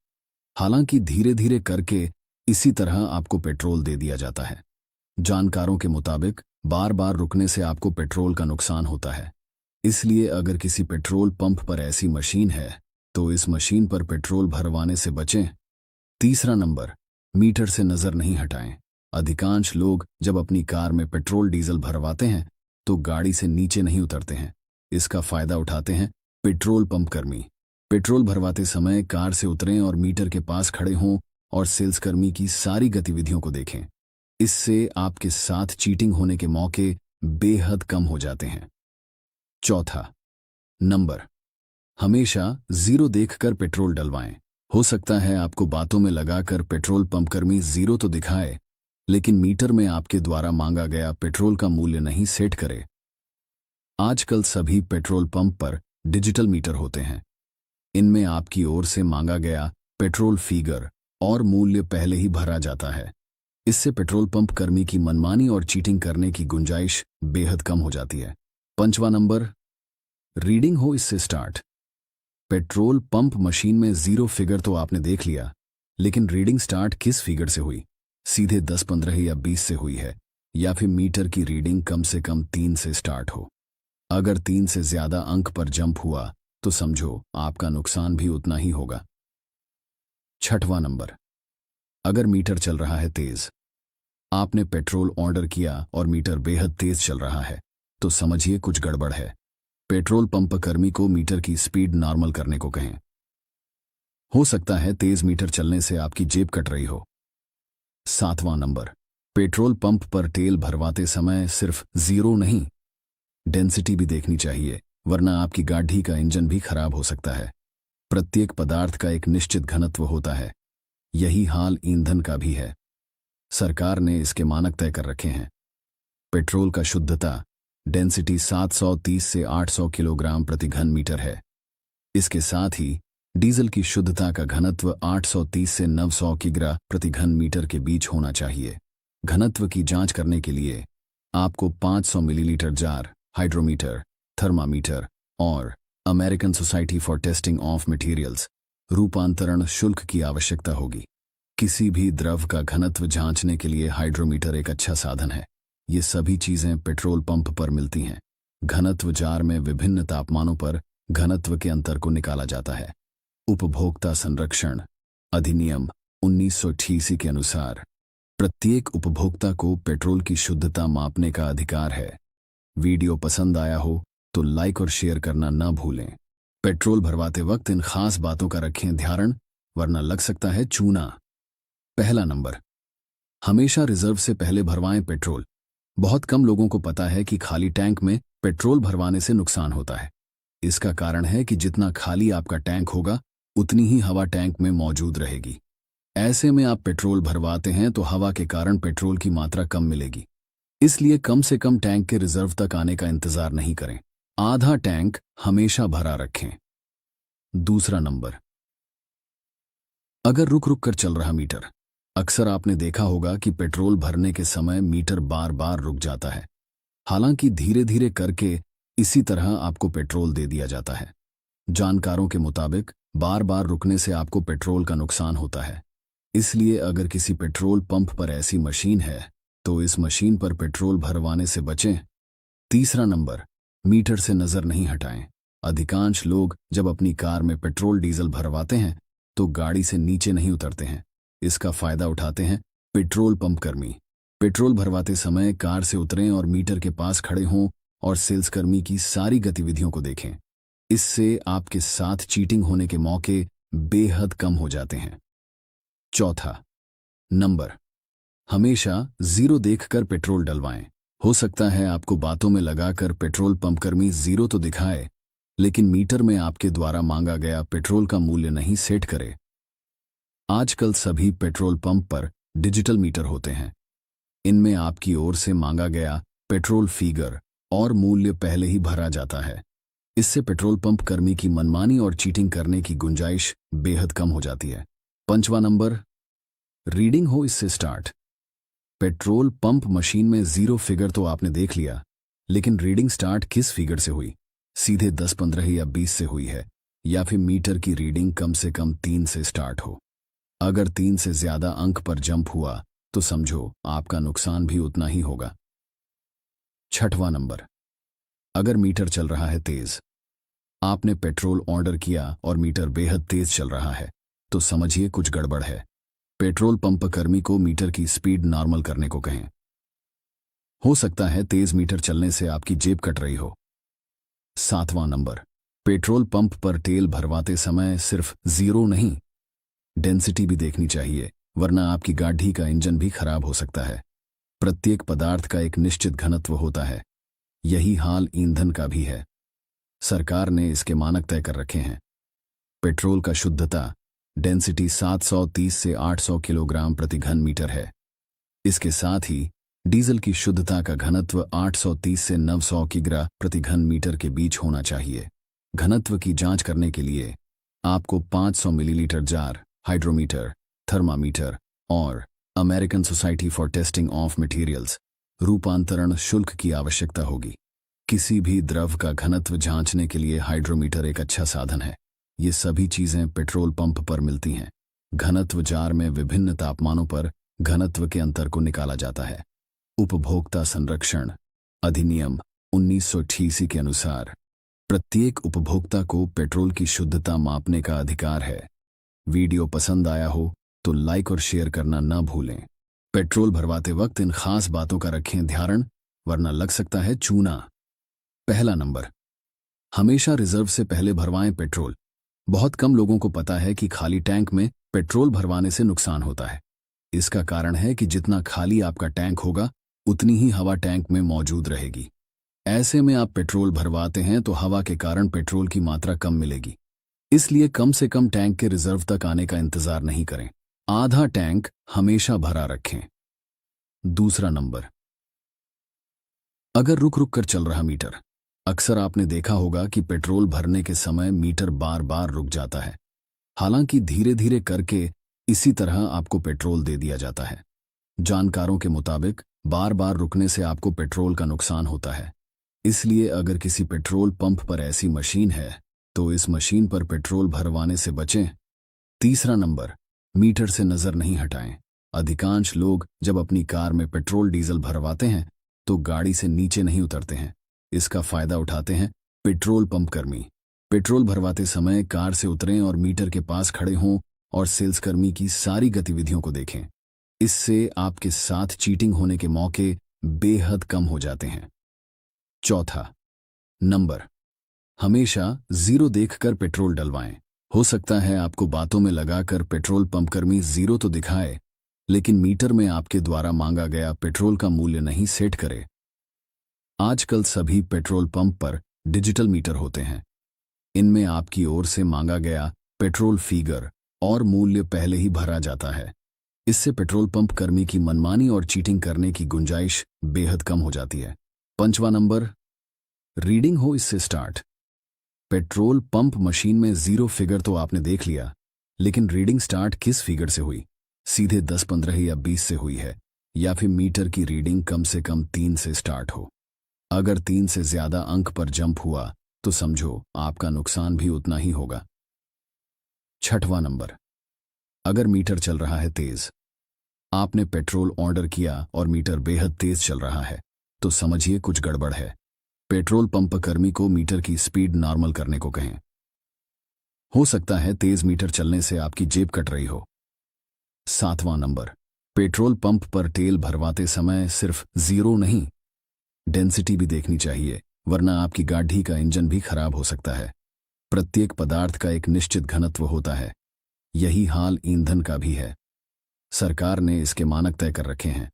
हालांकि धीरे धीरे करके इसी तरह आपको पेट्रोल दे दिया जाता है। जानकारों के मुताबिक बार बार रुकने से आपको पेट्रोल का नुकसान होता है। इसलिए अगर किसी पेट्रोल पंप पर ऐसी मशीन है तो इस मशीन पर पेट्रोल भरवाने से बचें। तीसरा नंबर, मीटर से नजर नहीं हटाएं। अधिकांश लोग जब अपनी कार में पेट्रोल डीजल भरवाते हैं तो गाड़ी से नीचे नहीं उतरते हैं। इसका फायदा उठाते हैं पेट्रोल पंप कर्मी। पेट्रोल भरवाते समय कार से उतरें और मीटर के पास खड़े हों और सेल्स कर्मी की सारी गतिविधियों को देखें। इससे आपके साथ चीटिंग होने के मौके बेहद कम हो जाते हैं। चौथा नंबर, हमेशा जीरो देखकर पेट्रोल डलवाएं। हो सकता है आपको बातों में लगाकर पेट्रोल पंप कर्मी जीरो तो दिखाए, लेकिन मीटर में आपके द्वारा मांगा गया पेट्रोल का मूल्य नहीं सेट करे। आजकल सभी पेट्रोल पंप पर डिजिटल मीटर होते हैं। इनमें आपकी ओर से मांगा गया पेट्रोल फिगर और मूल्य पहले ही भरा जाता है। इससे पेट्रोल पंप कर्मी की मनमानी और चीटिंग करने की गुंजाइश बेहद कम हो जाती है। पांचवा नंबर, रीडिंग हो इससे स्टार्ट। पेट्रोल पंप मशीन में जीरो फिगर तो आपने देख लिया, लेकिन रीडिंग स्टार्ट किस फिगर से हुई? सीधे 10, 15 या 20 से हुई है, या फिर मीटर की रीडिंग कम से कम 3 से स्टार्ट हो। अगर 3 से ज्यादा अंक पर जंप हुआ तो समझो आपका नुकसान भी उतना ही होगा। छठवां नंबर, अगर मीटर चल रहा है तेज। आपने पेट्रोल ऑर्डर किया और मीटर बेहद तेज चल रहा है तो समझिए कुछ गड़बड़ है। पेट्रोल पंप कर्मी को मीटर की स्पीड नॉर्मल करने को कहें। हो सकता है तेज मीटर चलने से आपकी जेब कट रही हो। सातवां नंबर, पेट्रोल पंप पर तेल भरवाते समय सिर्फ जीरो नहीं, डेंसिटी भी देखनी चाहिए, वरना आपकी गाड़ी का इंजन भी खराब हो सकता है। प्रत्येक पदार्थ का एक निश्चित घनत्व होता है। यही हाल ईंधन का भी है। सरकार ने इसके मानक तय कर रखे हैं। पेट्रोल का शुद्धता डेंसिटी 730 से 800 किलोग्राम प्रति घन मीटर है। इसके साथ ही डीजल की शुद्धता का घनत्व 830 से 900 किग्रा प्रति घन मीटर के बीच होना चाहिए। घनत्व की जांच करने के लिए आपको 500 मिलीलीटर जार, हाइड्रोमीटर, थर्मामीटर और American society for testing of materials रूपांतरण शुल्क की आवश्यकता होगी। किसी भी द्रव का घनत्व जांचने के लिए हाइड्रोमीटर एक अच्छा साधन है। ये सभी चीजें पेट्रोल पंप पर मिलती हैं। घनत्व जार में विभिन्न तापमानों पर घनत्व के अंतर को निकाला जाता है। उपभोक्ता संरक्षण अधिनियम 1988 के अनुसार प्रत्येक उपभोक्ता को पेट्रोल की शुद्धता मापने का अधिकार है। वीडियो पसंद आया हो तो लाइक और शेयर करना ना भूलें। पेट्रोल भरवाते वक्त इन खास बातों का रखें ध्यान, वरना लग सकता है चूना। पहला नंबर, हमेशा रिजर्व से पहले भरवाएं पेट्रोल। बहुत कम लोगों को पता है कि खाली टैंक में पेट्रोल भरवाने से नुकसान होता है। इसका कारण है कि जितना खाली आपका टैंक होगा उतनी ही हवा टैंक में मौजूद रहेगी। ऐसे में आप पेट्रोल भरवाते हैं तो हवा के कारण पेट्रोल की मात्रा कम मिलेगी। इसलिए कम से कम टैंक के रिजर्व तक आने का इंतजार नहीं करें। आधा टैंक हमेशा भरा रखें। दूसरा नंबर, अगर रुक रुक कर चल रहा मीटर। अक्सर आपने देखा होगा कि पेट्रोल भरने के समय मीटर बार बार रुक जाता है। हालांकि धीरे धीरे करके इसी तरह आपको पेट्रोल दे दिया जाता है। जानकारों के मुताबिक बार बार रुकने से आपको पेट्रोल का नुकसान होता है। इसलिए अगर किसी पेट्रोल पंप पर ऐसी मशीन है तो इस मशीन पर पेट्रोल भरवाने से बचें। तीसरा नंबर, मीटर से नजर नहीं हटाएं। अधिकांश लोग जब अपनी कार में पेट्रोल डीजल भरवाते हैं तो गाड़ी से नीचे नहीं उतरते हैं। इसका फायदा उठाते हैं पेट्रोल पंप कर्मी। पेट्रोल भरवाते समय कार से उतरें और मीटर के पास खड़े हों और सेल्सकर्मी की सारी गतिविधियों को देखें। इससे आपके साथ चीटिंग होने के मौके बेहद कम हो जाते हैं। चौथा नंबर, हमेशा जीरो देखकर पेट्रोल डलवाएं। हो सकता है आपको बातों में लगाकर पेट्रोल पंप कर्मी जीरो तो दिखाए, लेकिन मीटर में आपके द्वारा मांगा गया पेट्रोल का मूल्य नहीं सेट करे। आजकल सभी पेट्रोल पंप पर डिजिटल मीटर होते हैं। इनमें आपकी ओर से मांगा गया पेट्रोल फिगर और मूल्य पहले ही भरा जाता है। इससे पेट्रोल पंप कर्मी की मनमानी और चीटिंग करने की गुंजाइश बेहद कम हो जाती है। पांचवा नंबर, रीडिंग हो इससे स्टार्ट। पेट्रोल पंप मशीन में जीरो फिगर तो आपने देख लिया, लेकिन रीडिंग स्टार्ट किस फिगर से हुई? सीधे 10, 15 या 20 से हुई है, या फिर मीटर की रीडिंग कम से कम 3 से स्टार्ट हो? अगर 3 से ज्यादा अंक पर जंप हुआ तो समझो आपका नुकसान भी उतना ही होगा। छठवां नंबर, अगर मीटर चल रहा है तेज, आपने पेट्रोल ऑर्डर किया और मीटर बेहद तेज चल रहा है, तो समझिए कुछ गड़बड़ है। पेट्रोल पंप कर्मी को मीटर की स्पीड नॉर्मल करने को कहें। हो सकता है तेज मीटर चलने से आपकी जेब कट रही हो। सातवां नंबर, पेट्रोल पंप पर तेल भरवाते समय सिर्फ जीरो नहीं, डेंसिटी भी देखनी चाहिए, वरना आपकी गाड़ी का इंजन भी खराब हो सकता है। प्रत्येक पदार्थ का एक निश्चित घनत्व होता है, यही हाल ईंधन का भी है। सरकार ने इसके मानक तय कर रखे हैं। पेट्रोल का शुद्धता डेंसिटी 730 से 800 किलोग्राम प्रति घन मीटर है। इसके साथ ही डीजल की शुद्धता का घनत्व 830 से 900 किग्रा प्रति घन मीटर के बीच होना चाहिए। घनत्व की जांच करने के लिए आपको 500 मिलीलीटर जार, हाइड्रोमीटर, थर्मामीटर और American society for testing of materials रूपांतरण शुल्क की आवश्यकता होगी। किसी भी द्रव का घनत्व जांचने के लिए हाइड्रोमीटर एक अच्छा साधन है। ये सभी चीजें पेट्रोल पंप पर मिलती हैं। घनत्व जार में विभिन्न तापमानों पर घनत्व के अंतर को निकाला जाता है। उपभोक्ता संरक्षण अधिनियम 1988 के अनुसार प्रत्येक उपभोक्ता को पेट्रोल की शुद्धता मापने का अधिकार है। वीडियो पसंद आया हो तो लाइक और शेयर करना न भूलें। पेट्रोल भरवाते वक्त इन खास बातों का रखें ध्यान, वरना लग सकता है चूना। पहला नंबर, हमेशा रिजर्व से पहले भरवाएं पेट्रोल। बहुत कम लोगों को पता है कि खाली टैंक में पेट्रोल भरवाने से नुकसान होता है। इसका कारण है कि जितना खाली आपका टैंक होगा, उतनी ही हवा टैंक में मौजूद रहेगी। ऐसे में आप पेट्रोल भरवाते हैं तो हवा के कारण पेट्रोल की मात्रा कम मिलेगी। इसलिए कम से कम टैंक के रिजर्व तक आने का इंतजार नहीं करें। आधा टैंक हमेशा भरा रखें। दूसरा नंबर, अगर रुक रुक कर चल रहा मीटर, अक्सर आपने देखा होगा कि पेट्रोल भरने के समय मीटर बार बार रुक जाता है। हालांकि धीरे धीरे करके इसी तरह आपको पेट्रोल दे दिया जाता है। जानकारों के मुताबिक बार बार रुकने से आपको पेट्रोल का नुकसान होता है। इसलिए अगर किसी पेट्रोल पंप पर ऐसी मशीन है तो इस मशीन पर पेट्रोल भरवाने से बचें। तीसरा नंबर, मीटर से नजर नहीं हटाएं। अधिकांश लोग जब अपनी कार में पेट्रोल डीजल भरवाते हैं तो गाड़ी से नीचे नहीं उतरते हैं। इसका फायदा उठाते हैं पेट्रोल पंप कर्मी। पेट्रोल भरवाते समय कार से उतरें और मीटर के पास खड़े हों और सेल्सकर्मी की सारी गतिविधियों को देखें। इससे आपके साथ चीटिंग होने के मौके बेहद कम हो जाते हैं। चौथा नंबर, हमेशा जीरो देखकर पेट्रोल डलवाएं। हो सकता है आपको बातों में लगाकर पेट्रोल पंप कर्मी जीरो तो दिखाए, लेकिन मीटर में आपके द्वारा मांगा गया पेट्रोल का मूल्य नहीं सेट करे। आजकल सभी पेट्रोल पंप पर डिजिटल मीटर होते हैं। इनमें आपकी ओर से मांगा गया पेट्रोल फिगर और मूल्य पहले ही भरा जाता है। इससे पेट्रोल पंप कर्मी की मनमानी और चीटिंग करने की गुंजाइश बेहद कम हो जाती है। पांचवा नंबर, रीडिंग हो इससे स्टार्ट। पेट्रोल पंप मशीन में जीरो फिगर तो आपने देख लिया, लेकिन रीडिंग स्टार्ट किस फिगर से हुई? सीधे 10, 15 या 20 से हुई है, या फिर मीटर की रीडिंग कम से कम 3 से स्टार्ट हो? अगर 3 से ज्यादा अंक पर जंप हुआ तो समझो आपका नुकसान भी उतना ही होगा। छठवां नंबर, अगर मीटर चल रहा है तेज, आपने पेट्रोल ऑर्डर किया और मीटर बेहद तेज चल रहा है, तो समझिए कुछ गड़बड़ है। पेट्रोल पंप कर्मी को मीटर की स्पीड नॉर्मल करने को कहें। हो सकता है तेज मीटर चलने से आपकी जेब कट रही हो। सातवां नंबर, पेट्रोल पंप पर तेल भरवाते समय सिर्फ जीरो नहीं, डेंसिटी भी देखनी चाहिए, वरना आपकी गाड़ी का इंजन भी खराब हो सकता है। प्रत्येक पदार्थ का एक निश्चित घनत्व होता है। यही हाल ईंधन का भी है। सरकार ने इसके मानक तय कर रखे हैं।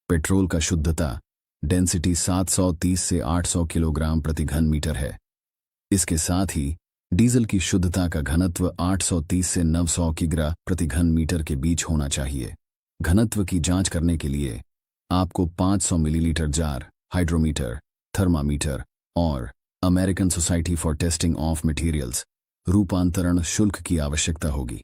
पेट्रोल का शुद्धता डेंसिटी 730 से 800 किलोग्राम प्रति घन मीटर है। इसके साथ ही डीजल की शुद्धता का घनत्व 830 से 900 किग्रा प्रति घन मीटर के बीच होना चाहिए। घनत्व की जांच करने के लिए आपको 500 मिलीलीटर जार, हाइड्रोमीटर, थर्मामीटर और American society for testing of materials रूपांतरण शुल्क की आवश्यकता होगी।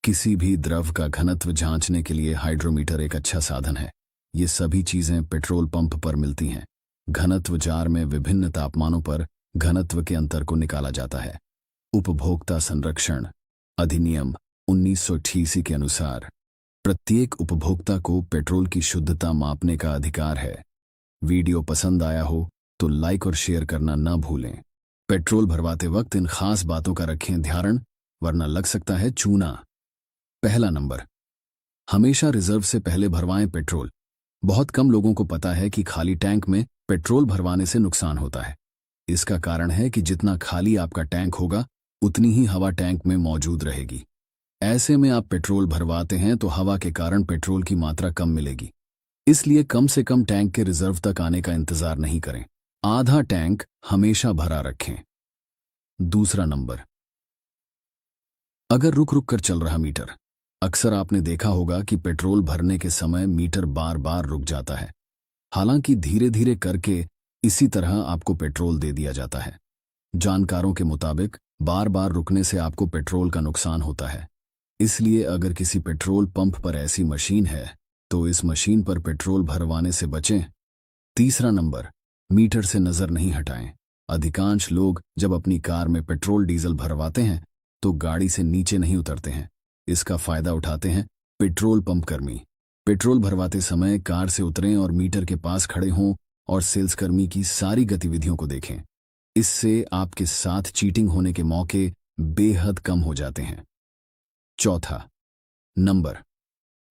किसी भी द्रव का घनत्व जांचने के लिए हाइड्रोमीटर एक अच्छा साधन है। ये सभी चीजें पेट्रोल पंप पर मिलती हैं। घनत्व जार में विभिन्न तापमानों पर घनत्व के अंतर को निकाला जाता है। उपभोक्ता संरक्षण अधिनियम 1988 के अनुसार प्रत्येक उपभोक्ता को पेट्रोल की शुद्धता मापने का अधिकार है। वीडियो पसंद आया हो तो लाइक और शेयर करना न भूलें। पेट्रोल भरवाते वक्त इन खास बातों का रखें ध्यान, वरना लग सकता है चूना। पहला नंबर, हमेशा रिजर्व से पहले भरवाएं पेट्रोल। बहुत कम लोगों को पता है कि खाली टैंक में पेट्रोल भरवाने से नुकसान होता है। इसका कारण है कि जितना खाली आपका टैंक होगा उतनी ही हवा टैंक में मौजूद रहेगी। ऐसे में आप पेट्रोल भरवाते हैं तो हवा के कारण पेट्रोल की मात्रा कम मिलेगी। इसलिए कम से कम टैंक के रिजर्व तक आने का इंतजार नहीं करें। आधा टैंक हमेशा भरा रखें। दूसरा नंबर, अगर रुक रुक कर चल रहा मीटर, अक्सर आपने देखा होगा कि पेट्रोल भरने के समय मीटर बार बार रुक जाता है। हालांकि धीरे धीरे करके इसी तरह आपको पेट्रोल दे दिया जाता है। जानकारों के मुताबिक बार बार रुकने से आपको पेट्रोल का नुकसान होता है। इसलिए अगर किसी पेट्रोल पंप पर ऐसी मशीन है तो इस मशीन पर पेट्रोल भरवाने से बचें। तीसरा नंबर, मीटर से नजर नहीं हटाएं। अधिकांश लोग जब अपनी कार में पेट्रोल डीजल भरवाते हैं तो गाड़ी से नीचे नहीं उतरते हैं। इसका फायदा उठाते हैं पेट्रोल पंप कर्मी। पेट्रोल भरवाते समय कार से उतरें और मीटर के पास खड़े हों और सेल्स कर्मी की सारी गतिविधियों को देखें। इससे आपके साथ चीटिंग होने के मौके बेहद कम हो जाते हैं। चौथा नंबर,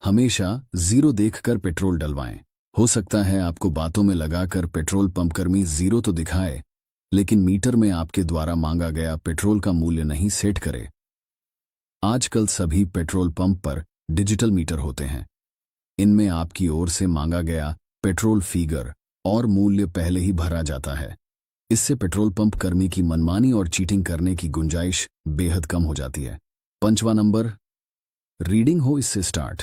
हमेशा जीरो देखकर पेट्रोल डलवाएं। हो सकता है आपको बातों में लगाकर पेट्रोल पंप कर्मी जीरो तो दिखाए, लेकिन मीटर में आपके द्वारा मांगा गया पेट्रोल का मूल्य नहीं सेट करे। आजकल सभी पेट्रोल पंप पर डिजिटल मीटर होते हैं। इनमें आपकी ओर से मांगा गया पेट्रोल फिगर और मूल्य पहले ही भरा जाता है। इससे पेट्रोल पंप कर्मी की मनमानी और चीटिंग करने की गुंजाइश बेहद कम हो जाती है। पांचवा नंबर, रीडिंग हो इससे स्टार्ट।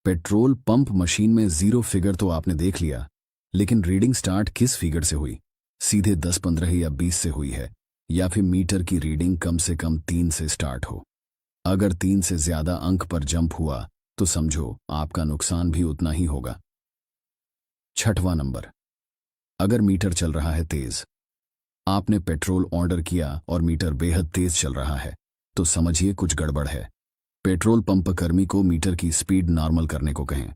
पेट्रोल पंप मशीन में जीरो फिगर तो आपने देख लिया, लेकिन रीडिंग स्टार्ट किस फिगर से हुई? सीधे 10, 15 या 20 से हुई है, या फिर मीटर की रीडिंग कम से कम 3 से स्टार्ट हो। अगर 3 से ज्यादा अंक पर जंप हुआ तो समझो आपका नुकसान भी उतना ही होगा। छठवां नंबर, अगर मीटर चल रहा है तेज, आपने पेट्रोल ऑर्डर किया और मीटर बेहद तेज चल रहा है, तो समझिए कुछ गड़बड़ है। पेट्रोल पंप कर्मी को मीटर की स्पीड नॉर्मल करने को कहें।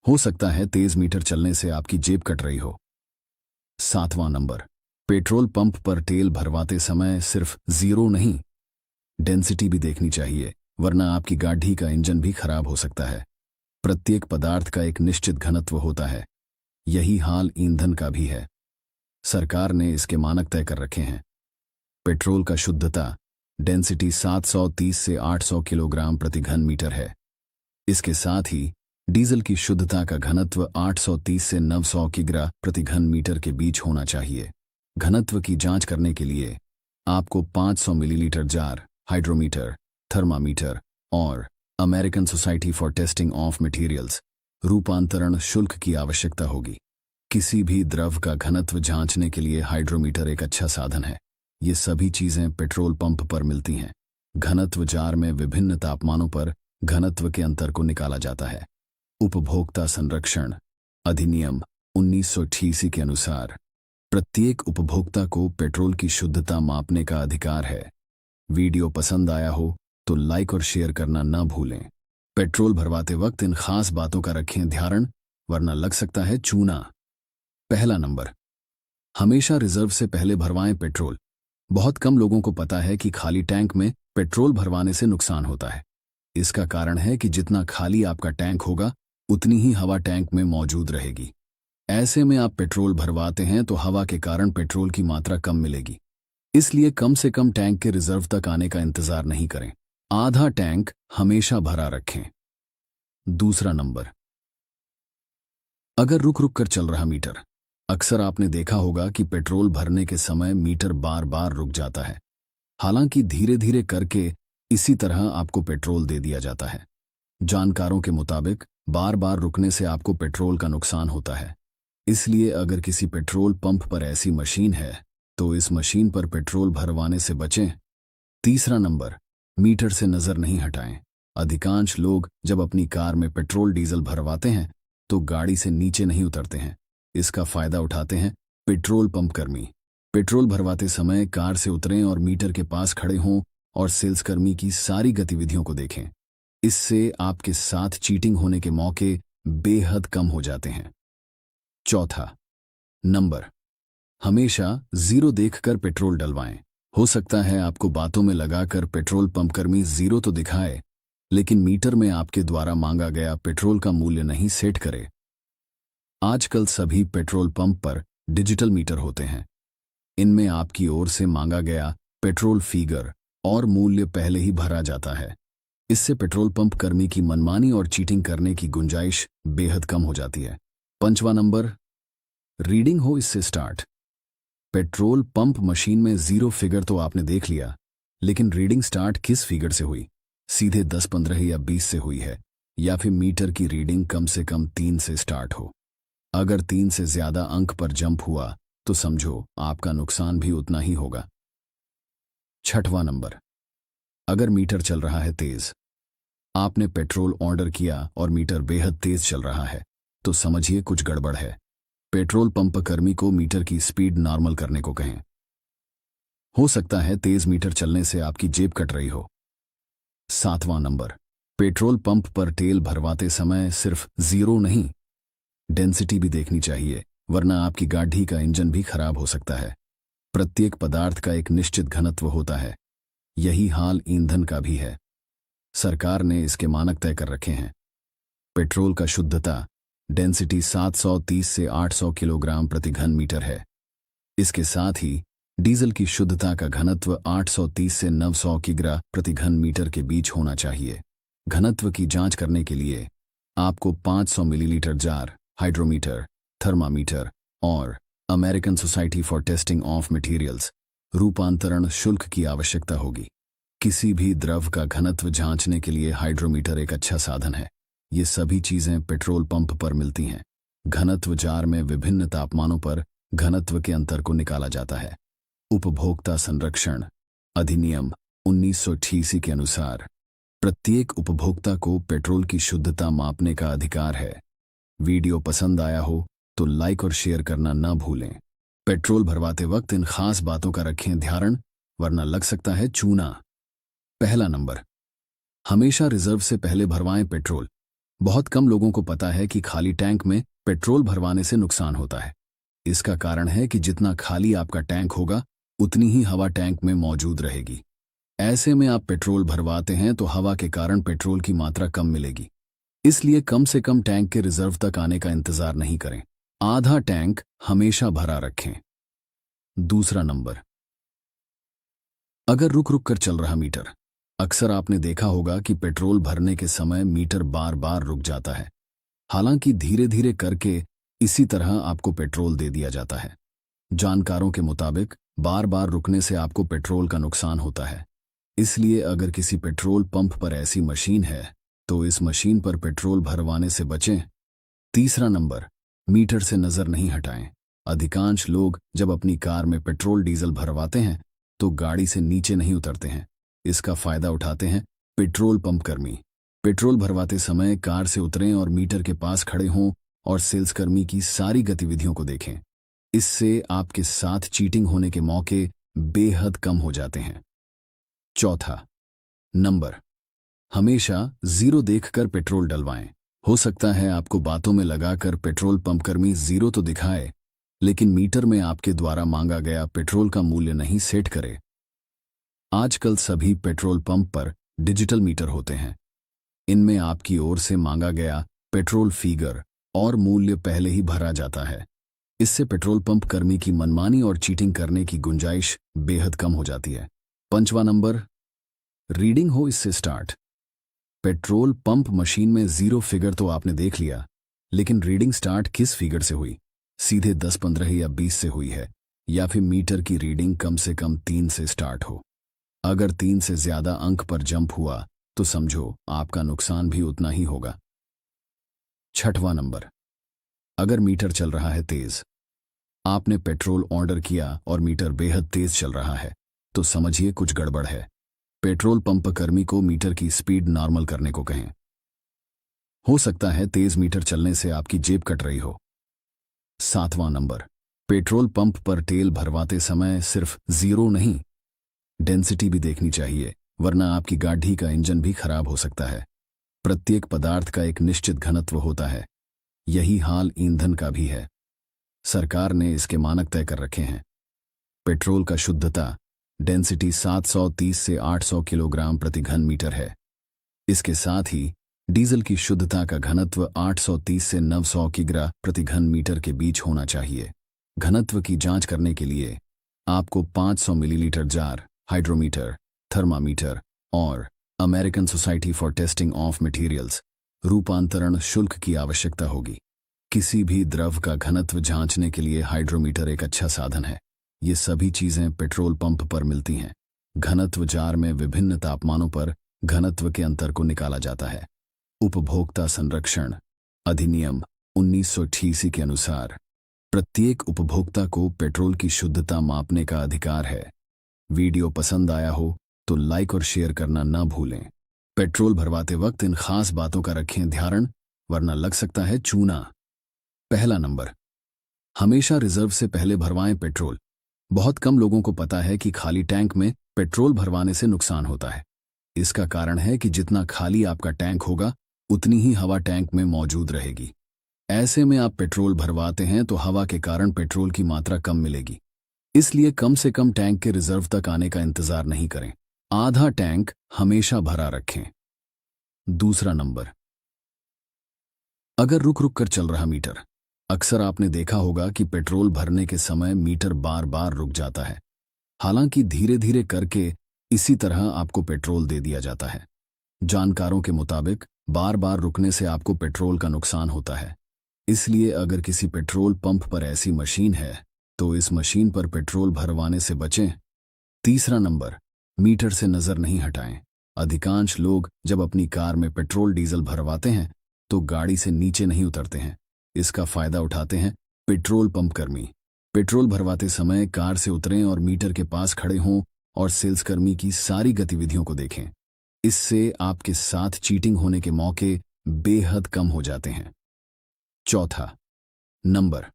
हो सकता है तेज मीटर चलने से आपकी जेब कट रही हो। सातवां नंबर, पेट्रोल पंप पर तेल भरवाते समय सिर्फ जीरो नहीं, डेंसिटी भी देखनी चाहिए, वरना आपकी गाड़ी का इंजन भी खराब हो सकता है। प्रत्येक पदार्थ का एक निश्चित घनत्व होता है। यही हाल ईंधन का भी है। सरकार ने इसके मानक तय कर रखे हैं। पेट्रोल का शुद्धता डेंसिटी 730 से 800 किलोग्राम प्रति घन मीटर है। इसके साथ ही डीजल की शुद्धता का घनत्व 830 से 900 किग्रा प्रति घन मीटर के बीच होना चाहिए। घनत्व की जांच करने के लिए आपको 500 मिलीलीटर जार, हाइड्रोमीटर, थर्मामीटर और American society for testing of materials रूपांतरण शुल्क की आवश्यकता होगी। किसी भी द्रव का घनत्व जांचने के लिए हाइड्रोमीटर एक अच्छा साधन है। ये सभी चीजें पेट्रोल पंप पर मिलती हैं। घनत्व जार में विभिन्न तापमानों पर घनत्व के अंतर को निकाला जाता है। उपभोक्ता संरक्षण अधिनियम 1988 के अनुसार प्रत्येक उपभोक्ता को पेट्रोल की शुद्धता मापने का अधिकार है। वीडियो पसंद आया हो तो लाइक और शेयर करना न भूलें। पेट्रोल भरवाते वक्त इन खास बातों का रखें ध्यान, वरना लग सकता है चूना। पहला नंबर, हमेशा रिजर्व से पहले भरवाएं पेट्रोल। बहुत कम लोगों को पता है कि खाली टैंक में पेट्रोल भरवाने से नुकसान होता है। इसका कारण है कि जितना खाली आपका टैंक होगा उतनी ही हवा टैंक में मौजूद रहेगी। ऐसे में आप पेट्रोल भरवाते हैं तो हवा के कारण पेट्रोल की मात्रा कम मिलेगी। इसलिए कम से कम टैंक के रिजर्व तक आने का इंतजार नहीं करें। आधा टैंक हमेशा भरा रखें। दूसरा नंबर, अगर रुक रुक कर चल रहा मीटर। अक्सर आपने देखा होगा कि पेट्रोल भरने के समय मीटर बार बार रुक जाता है। हालांकि धीरे धीरे करके इसी तरह आपको पेट्रोल दे दिया जाता है। जानकारों के मुताबिक बार बार रुकने से आपको पेट्रोल का नुकसान होता है। इसलिए अगर किसी पेट्रोल पंप पर ऐसी मशीन है तो इस मशीन पर पेट्रोल भरवाने से बचें। तीसरा नंबर, मीटर से नजर नहीं हटाएं। अधिकांश लोग जब अपनी कार में पेट्रोल डीजल भरवाते हैं तो गाड़ी से नीचे नहीं उतरते हैं। इसका फायदा उठाते हैं पेट्रोल पंप कर्मी। पेट्रोल भरवाते समय कार से उतरें और मीटर के पास खड़े हों और सेल्स कर्मी की सारी गतिविधियों को देखें। इससे आपके साथ चीटिंग होने के मौके बेहद कम हो जाते हैं। चौथा नंबर, हमेशा जीरो देखकर पेट्रोल डलवाएं। हो सकता है आपको बातों में लगाकर पेट्रोल पंप कर्मी जीरो तो दिखाए, लेकिन मीटर में आपके द्वारा मांगा गया पेट्रोल का मूल्य नहीं सेट करे। आजकल सभी पेट्रोल पंप पर डिजिटल मीटर होते हैं। इनमें आपकी ओर से मांगा गया पेट्रोल फिगर और मूल्य पहले ही भरा जाता है। इससे पेट्रोल पंप कर्मी की मनमानी और चीटिंग करने की गुंजाइश बेहद कम हो जाती है। पांचवा नंबर, रीडिंग हो इससे स्टार्ट। पेट्रोल पंप मशीन में जीरो फिगर तो आपने देख लिया, लेकिन रीडिंग स्टार्ट किस फिगर से हुई? सीधे 10, 15 या 20 से हुई है, या फिर मीटर की रीडिंग कम से कम 3 से स्टार्ट हो। अगर 3 से ज्यादा अंक पर जंप हुआ तो समझो आपका नुकसान भी उतना ही होगा। छठवां नंबर, अगर मीटर चल रहा है तेज। आपने पेट्रोल ऑर्डर किया और मीटर बेहद तेज चल रहा है तो समझिए कुछ गड़बड़ है। पेट्रोल पंप कर्मी को मीटर की स्पीड नॉर्मल करने को कहें। हो सकता है तेज मीटर चलने से आपकी जेब कट रही हो। सातवां नंबर, पेट्रोल पंप पर तेल भरवाते समय सिर्फ जीरो नहीं, डेंसिटी भी देखनी चाहिए, वरना आपकी गाड़ी का इंजन भी खराब हो सकता है। प्रत्येक पदार्थ का एक निश्चित घनत्व होता है। यही हाल ईंधन का भी है। सरकार ने इसके मानक तय कर रखे हैं। पेट्रोल का शुद्धता डेंसिटी 730 से 800 किलोग्राम प्रति घन मीटर है। इसके साथ ही डीजल की शुद्धता का घनत्व 830 से 900 किग्रा प्रति घन मीटर के बीच होना चाहिए। घनत्व की जांच करने के लिए आपको 500 मिलीलीटर जार, हाइड्रोमीटर, थर्मामीटर और American society for testing of materials रूपांतरण शुल्क की आवश्यकता होगी। किसी भी द्रव का घनत्व जांचने के लिए हाइड्रोमीटर एक अच्छा साधन है। ये सभी चीजें पेट्रोल पंप पर मिलती हैं। घनत्व जार में विभिन्न तापमानों पर घनत्व के अंतर को निकाला जाता है। उपभोक्ता संरक्षण अधिनियम 1988 के अनुसार प्रत्येक उपभोक्ता को पेट्रोल की शुद्धता मापने का अधिकार है। वीडियो पसंद आया हो तो लाइक और शेयर करना न भूलें। पेट्रोल भरवाते वक्त इन खास बातों का रखें ध्यान, वरना लग सकता है चूना। पहला नंबर, हमेशा रिजर्व से पहले भरवाएं पेट्रोल। बहुत कम लोगों को पता है कि खाली टैंक में पेट्रोल भरवाने से नुकसान होता है। इसका कारण है कि जितना खाली आपका टैंक होगा उतनी ही हवा टैंक में मौजूद रहेगी। ऐसे में आप पेट्रोल भरवाते हैं तो हवा के कारण पेट्रोल की मात्रा कम मिलेगी। इसलिए कम से कम टैंक के रिजर्व तक आने का इंतजार नहीं करें। आधा टैंक हमेशा भरा रखें। दूसरा नंबर, अगर रुक रुक कर चल रहा मीटर। अक्सर आपने देखा होगा कि पेट्रोल भरने के समय मीटर बार बार रुक जाता है। हालांकि धीरे धीरे करके इसी तरह आपको पेट्रोल दे दिया जाता है। जानकारों के मुताबिक बार बार रुकने से आपको पेट्रोल का नुकसान होता है। इसलिए अगर किसी पेट्रोल पंप पर ऐसी मशीन है तो इस मशीन पर पेट्रोल भरवाने से बचें। तीसरा नंबर, मीटर से नजर नहीं हटाएं। अधिकांश लोग जब अपनी कार में पेट्रोल डीजल भरवाते हैं तो गाड़ी से नीचे नहीं उतरते हैं। इसका फायदा उठाते हैं पेट्रोल पंप कर्मी। पेट्रोल भरवाते समय कार से उतरें और मीटर के पास खड़े हों और सेल्स कर्मी की सारी गतिविधियों को देखें। इससे आपके साथ चीटिंग होने के मौके बेहद कम हो जाते हैं। चौथा नंबर, हमेशा जीरो देखकर पेट्रोल डलवाएं। हो सकता है आपको बातों में लगाकर पेट्रोल पंप कर्मी जीरो तो दिखाए, लेकिन मीटर में आपके द्वारा मांगा गया पेट्रोल का मूल्य नहीं सेट करे। आजकल सभी पेट्रोल पंप पर डिजिटल मीटर होते हैं। इनमें आपकी ओर से मांगा गया पेट्रोल फिगर और मूल्य पहले ही भरा जाता है। इससे पेट्रोल पंप कर्मी की मनमानी और चीटिंग करने की गुंजाइश बेहद कम हो जाती है। 5वां नंबर, रीडिंग हो इससे स्टार्ट। पेट्रोल पंप मशीन में जीरो फिगर तो आपने देख लिया, लेकिन रीडिंग स्टार्ट किस फिगर से हुई? सीधे 10, 15 या 20 से हुई है, या फिर मीटर की रीडिंग कम से कम 3 से स्टार्ट हो? अगर 3 से ज्यादा अंक पर जंप हुआ तो समझो आपका नुकसान भी उतना ही होगा। 6वां नंबर, अगर मीटर चल रहा है तेज, आपने पेट्रोल ऑर्डर किया और मीटर बेहद तेज चल रहा है, तो समझिए कुछ गड़बड़ है। पेट्रोल पंप कर्मी को मीटर की स्पीड नॉर्मल करने को कहें। हो सकता है तेज मीटर चलने से आपकी जेब कट रही हो। 7वां नंबर, पेट्रोल पंप पर तेल भरवाते समय सिर्फ जीरो नहीं, डेंसिटी भी देखनी चाहिए, वरना आपकी गाड़ी का इंजन भी खराब हो सकता है। प्रत्येक पदार्थ का एक निश्चित घनत्व होता है, यही हाल ईंधन का भी है। सरकार ने इसके मानक तय कर रखे हैं। पेट्रोल का शुद्धता डेंसिटी 730 से 800 किलोग्राम प्रति घन मीटर है। इसके साथ ही डीजल की शुद्धता का घनत्व 830 से 900 किग्रा प्रति घन मीटर के बीच होना चाहिए। घनत्व की जांच करने के लिए आपको 500 मिलीलीटर जार, हाइड्रोमीटर, थर्मामीटर और American society for testing of materials रूपांतरण शुल्क की आवश्यकता होगी। किसी भी द्रव का घनत्व जांचने के लिए हाइड्रोमीटर एक अच्छा साधन है। ये सभी चीजें पेट्रोल पंप पर मिलती हैं। घनत्व जार में विभिन्न तापमानों पर घनत्व के अंतर को निकाला जाता है। उपभोक्ता संरक्षण अधिनियम 1988 के अनुसार प्रत्येक उपभोक्ता को पेट्रोल की शुद्धता मापने का अधिकार है। वीडियो पसंद आया हो तो लाइक और शेयर करना न भूलें। पेट्रोल भरवाते वक्त इन खास बातों का रखें ध्यान, वरना लग सकता है चूना। पहला नंबर, हमेशा रिजर्व से पहले भरवाएं पेट्रोल। बहुत कम लोगों को पता है कि खाली टैंक में पेट्रोल भरवाने से नुकसान होता है। इसका कारण है कि जितना खाली आपका टैंक होगा उतनी ही हवा टैंक में मौजूद रहेगी। ऐसे में आप पेट्रोल भरवाते हैं तो हवा के कारण पेट्रोल की मात्रा कम मिलेगी। इसलिए कम से कम टैंक के रिजर्व तक आने का इंतजार नहीं करें। आधा टैंक हमेशा भरा रखें। दूसरा नंबर, अगर रुक रुक कर चल रहा मीटर, अक्सर आपने देखा होगा कि पेट्रोल भरने के समय मीटर बार बार रुक जाता है। हालांकि धीरे धीरे करके इसी तरह आपको पेट्रोल दे दिया जाता है। जानकारों के मुताबिक बार बार रुकने से आपको पेट्रोल का नुकसान होता है। इसलिए अगर किसी पेट्रोल पंप पर ऐसी मशीन है तो इस मशीन पर पेट्रोल भरवाने से बचें। तीसरा नंबर, मीटर से नजर नहीं हटाएं। अधिकांश लोग जब अपनी कार में पेट्रोल डीजल भरवाते हैं तो गाड़ी से नीचे नहीं उतरते हैं। इसका फायदा उठाते हैं पेट्रोल पंप कर्मी। पेट्रोल भरवाते समय कार से उतरें और मीटर के पास खड़े हों और सेल्स कर्मी की सारी गतिविधियों को देखें। इससे आपके साथ चीटिंग होने के मौके बेहद कम हो जाते हैं। चौथा नंबर,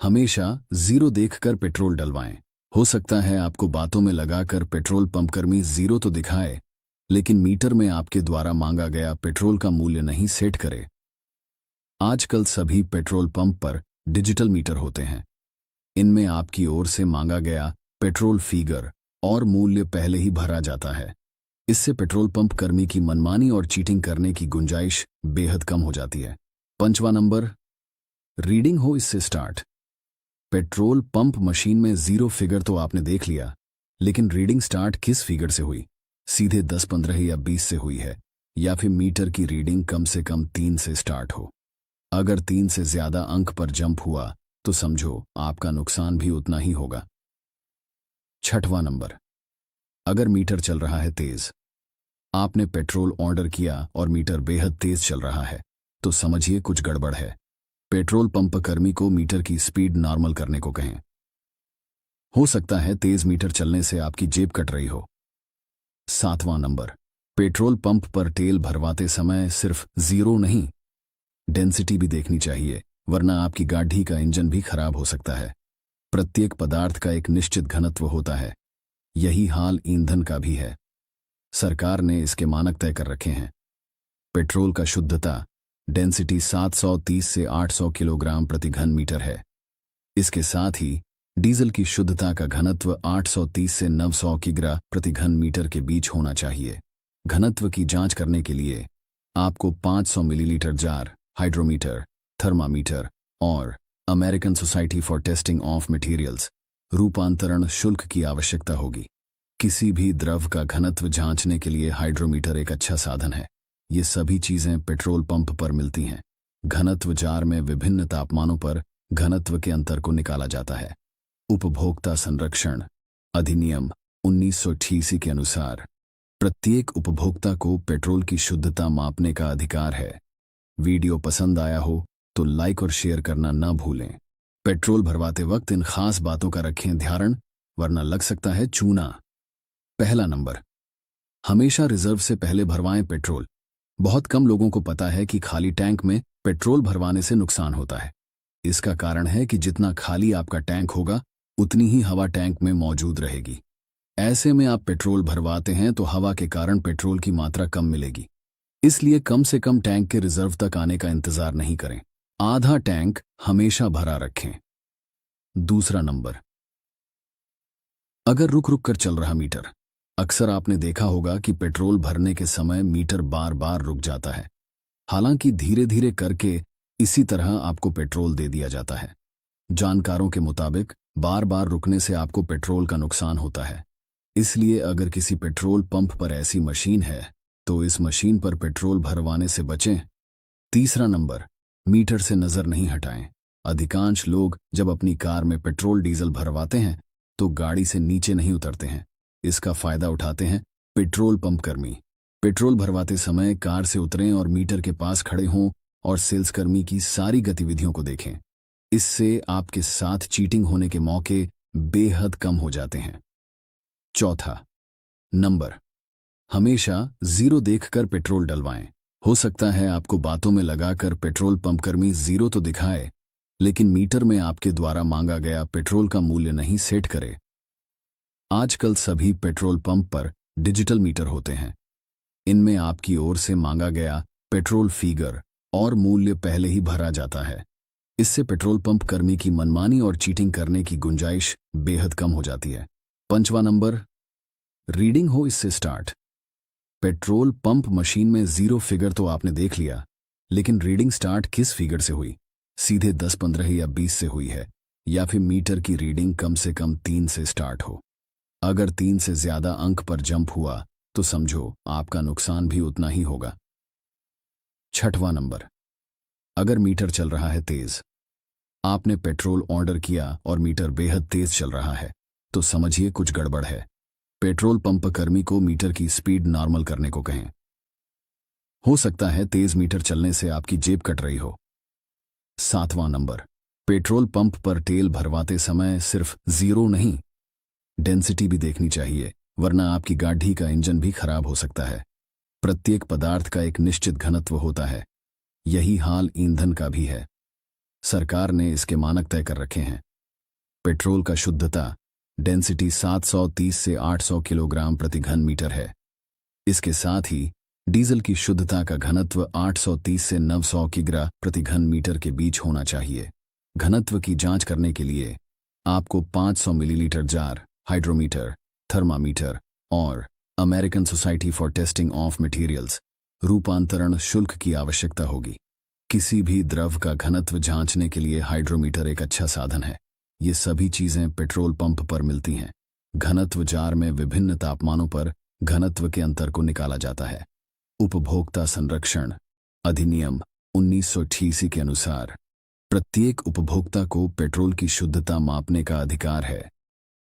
हमेशा जीरो देखकर पेट्रोल डलवाएं। हो सकता है आपको बातों में लगाकर पेट्रोल पंप कर्मी जीरो तो दिखाए, लेकिन मीटर में आपके द्वारा मांगा गया पेट्रोल का मूल्य नहीं सेट करे। आजकल सभी पेट्रोल पंप पर डिजिटल मीटर होते हैं। इनमें आपकी ओर से मांगा गया पेट्रोल फिगर और मूल्य पहले ही भरा जाता है। इससे पेट्रोल पंप कर्मी की मनमानी और चीटिंग करने की गुंजाइश बेहद कम हो जाती है। 5वां नंबर, रीडिंग हो इससे स्टार्ट। पेट्रोल पंप मशीन में जीरो फिगर तो आपने देख लिया, लेकिन रीडिंग स्टार्ट किस फिगर से हुई? सीधे 10, 15 या 20 से हुई है, या फिर मीटर की रीडिंग कम से कम 3 से स्टार्ट हो? अगर 3 से ज्यादा अंक पर जंप हुआ तो समझो आपका नुकसान भी उतना ही होगा। 6वां नंबर, अगर मीटर चल रहा है तेज, आपने पेट्रोल ऑर्डर किया और मीटर बेहद तेज चल रहा है, तो समझिए कुछ गड़बड़ है। पेट्रोल पंप कर्मी को मीटर की स्पीड नॉर्मल करने को कहें। हो सकता है तेज मीटर चलने से आपकी जेब कट रही हो। 7वां नंबर, पेट्रोल पंप पर तेल भरवाते समय सिर्फ जीरो नहीं, डेंसिटी भी देखनी चाहिए, वरना आपकी गाड़ी का इंजन भी खराब हो सकता है। प्रत्येक पदार्थ का एक निश्चित घनत्व होता है, यही हाल ईंधन का भी है। सरकार ने इसके मानक तय कर रखे हैं। पेट्रोल का शुद्धता डेंसिटी 730 से 800 किलोग्राम प्रति घन मीटर है। इसके साथ ही डीजल की शुद्धता का घनत्व 830 से 900 किग्रा प्रति घन मीटर के बीच होना चाहिए। घनत्व की जांच करने के लिए आपको 500 मिलीलीटर जार, हाइड्रोमीटर, थर्मामीटर और American society for testing of materials रूपांतरण शुल्क की आवश्यकता होगी। किसी भी द्रव का घनत्व जांचने के लिए हाइड्रोमीटर एक अच्छा साधन है। ये सभी चीजें पेट्रोल पंप पर मिलती हैं। घनत्व जार में विभिन्न तापमानों पर घनत्व के अंतर को निकाला जाता है। उपभोक्ता संरक्षण अधिनियम 1988 के अनुसार प्रत्येक उपभोक्ता को पेट्रोल की शुद्धता मापने का अधिकार है। वीडियो पसंद आया हो तो लाइक और शेयर करना न भूलें। पेट्रोल भरवाते वक्त इन खास बातों का रखें ध्यान, वरना लग सकता है चूना। पहला नंबर, हमेशा रिजर्व से पहले भरवाएं पेट्रोल। बहुत कम लोगों को पता है कि खाली टैंक में पेट्रोल भरवाने से नुकसान होता है। इसका कारण है कि जितना खाली आपका टैंक होगा उतनी ही हवा टैंक में मौजूद रहेगी। ऐसे में आप पेट्रोल भरवाते हैं तो हवा के कारण पेट्रोल की मात्रा कम मिलेगी। इसलिए कम से कम टैंक के रिजर्व तक आने का इंतजार नहीं करें। आधा टैंक हमेशा भरा रखें। दूसरा नंबर, अगर रुक रुक कर चल रहा मीटर। अक्सर आपने देखा होगा कि पेट्रोल भरने के समय मीटर बार बार रुक जाता है। हालांकि धीरे धीरे करके इसी तरह आपको पेट्रोल दे दिया जाता है। जानकारों के मुताबिक बार बार रुकने से आपको पेट्रोल का नुकसान होता है। इसलिए अगर किसी पेट्रोल पंप पर ऐसी मशीन है तो इस मशीन पर पेट्रोल भरवाने से बचें। तीसरा नंबर, मीटर से नजर नहीं हटाएं। अधिकांश लोग जब अपनी कार में पेट्रोल डीजल भरवाते हैं तो गाड़ी से नीचे नहीं उतरते हैं। इसका फायदा उठाते हैं पेट्रोल पंप कर्मी। पेट्रोल भरवाते समय कार से उतरें और मीटर के पास खड़े हों और सेल्स कर्मी की सारी गतिविधियों को देखें। इससे आपके साथ चीटिंग होने के मौके बेहद कम हो जाते हैं। चौथा नंबर, हमेशा जीरो देखकर पेट्रोल डलवाएं। हो सकता है आपको बातों में लगाकर पेट्रोल पंप कर्मी जीरो तो दिखाए, लेकिन मीटर में आपके द्वारा मांगा गया पेट्रोल का मूल्य नहीं सेट करे। आजकल सभी पेट्रोल पंप पर डिजिटल मीटर होते हैं। इनमें आपकी ओर से मांगा गया पेट्रोल फिगर और मूल्य पहले ही भरा जाता है। इससे पेट्रोल पंप कर्मी की मनमानी और चीटिंग करने की गुंजाइश बेहद कम हो जाती है। पांचवां नंबर, रीडिंग हो इससे स्टार्ट। पेट्रोल पंप मशीन में जीरो फिगर तो आपने देख लिया, लेकिन रीडिंग स्टार्ट किस फिगर से हुई? सीधे 10, 15 या 20 से हुई है, या फिर मीटर की रीडिंग कम से कम 3 से स्टार्ट हो। अगर 3 से ज्यादा अंक पर जंप हुआ तो समझो आपका नुकसान भी उतना ही होगा। छठवां नंबर, अगर मीटर चल रहा है तेज, आपने पेट्रोल ऑर्डर किया और मीटर बेहद तेज चल रहा है, तो समझिए कुछ गड़बड़ है। पेट्रोल पंप कर्मी को मीटर की स्पीड नॉर्मल करने को कहें। हो सकता है तेज मीटर चलने से आपकी जेब कट रही हो। सातवां नंबर, पेट्रोल पंप पर तेल भरवाते समय सिर्फ जीरो नहीं, डेंसिटी भी देखनी चाहिए, वरना आपकी गाड़ी का इंजन भी खराब हो सकता है। प्रत्येक पदार्थ का एक निश्चित घनत्व होता है। यही हाल ईंधन का भी है। सरकार ने इसके मानक तय कर रखे हैं। पेट्रोल का शुद्धता डेंसिटी 730 से 800 किलोग्राम प्रति घन मीटर है। इसके साथ ही डीजल की शुद्धता का घनत्व 830 से 900 किग्रा प्रति घन मीटर के बीच होना चाहिए। घनत्व की जांच करने के लिए आपको 500 मिलीलीटर जार, हाइड्रोमीटर, थर्मामीटर और American society for testing of materials रूपांतरण शुल्क की आवश्यकता होगी। किसी भी द्रव का घनत्व जांचने के लिए हाइड्रोमीटर एक अच्छा साधन है। ये सभी चीजें पेट्रोल पंप पर मिलती हैं। घनत्व जार में विभिन्न तापमानों पर घनत्व के अंतर को निकाला जाता है। उपभोक्ता संरक्षण अधिनियम 1988 के अनुसार प्रत्येक उपभोक्ता को पेट्रोल की शुद्धता मापने का अधिकार है।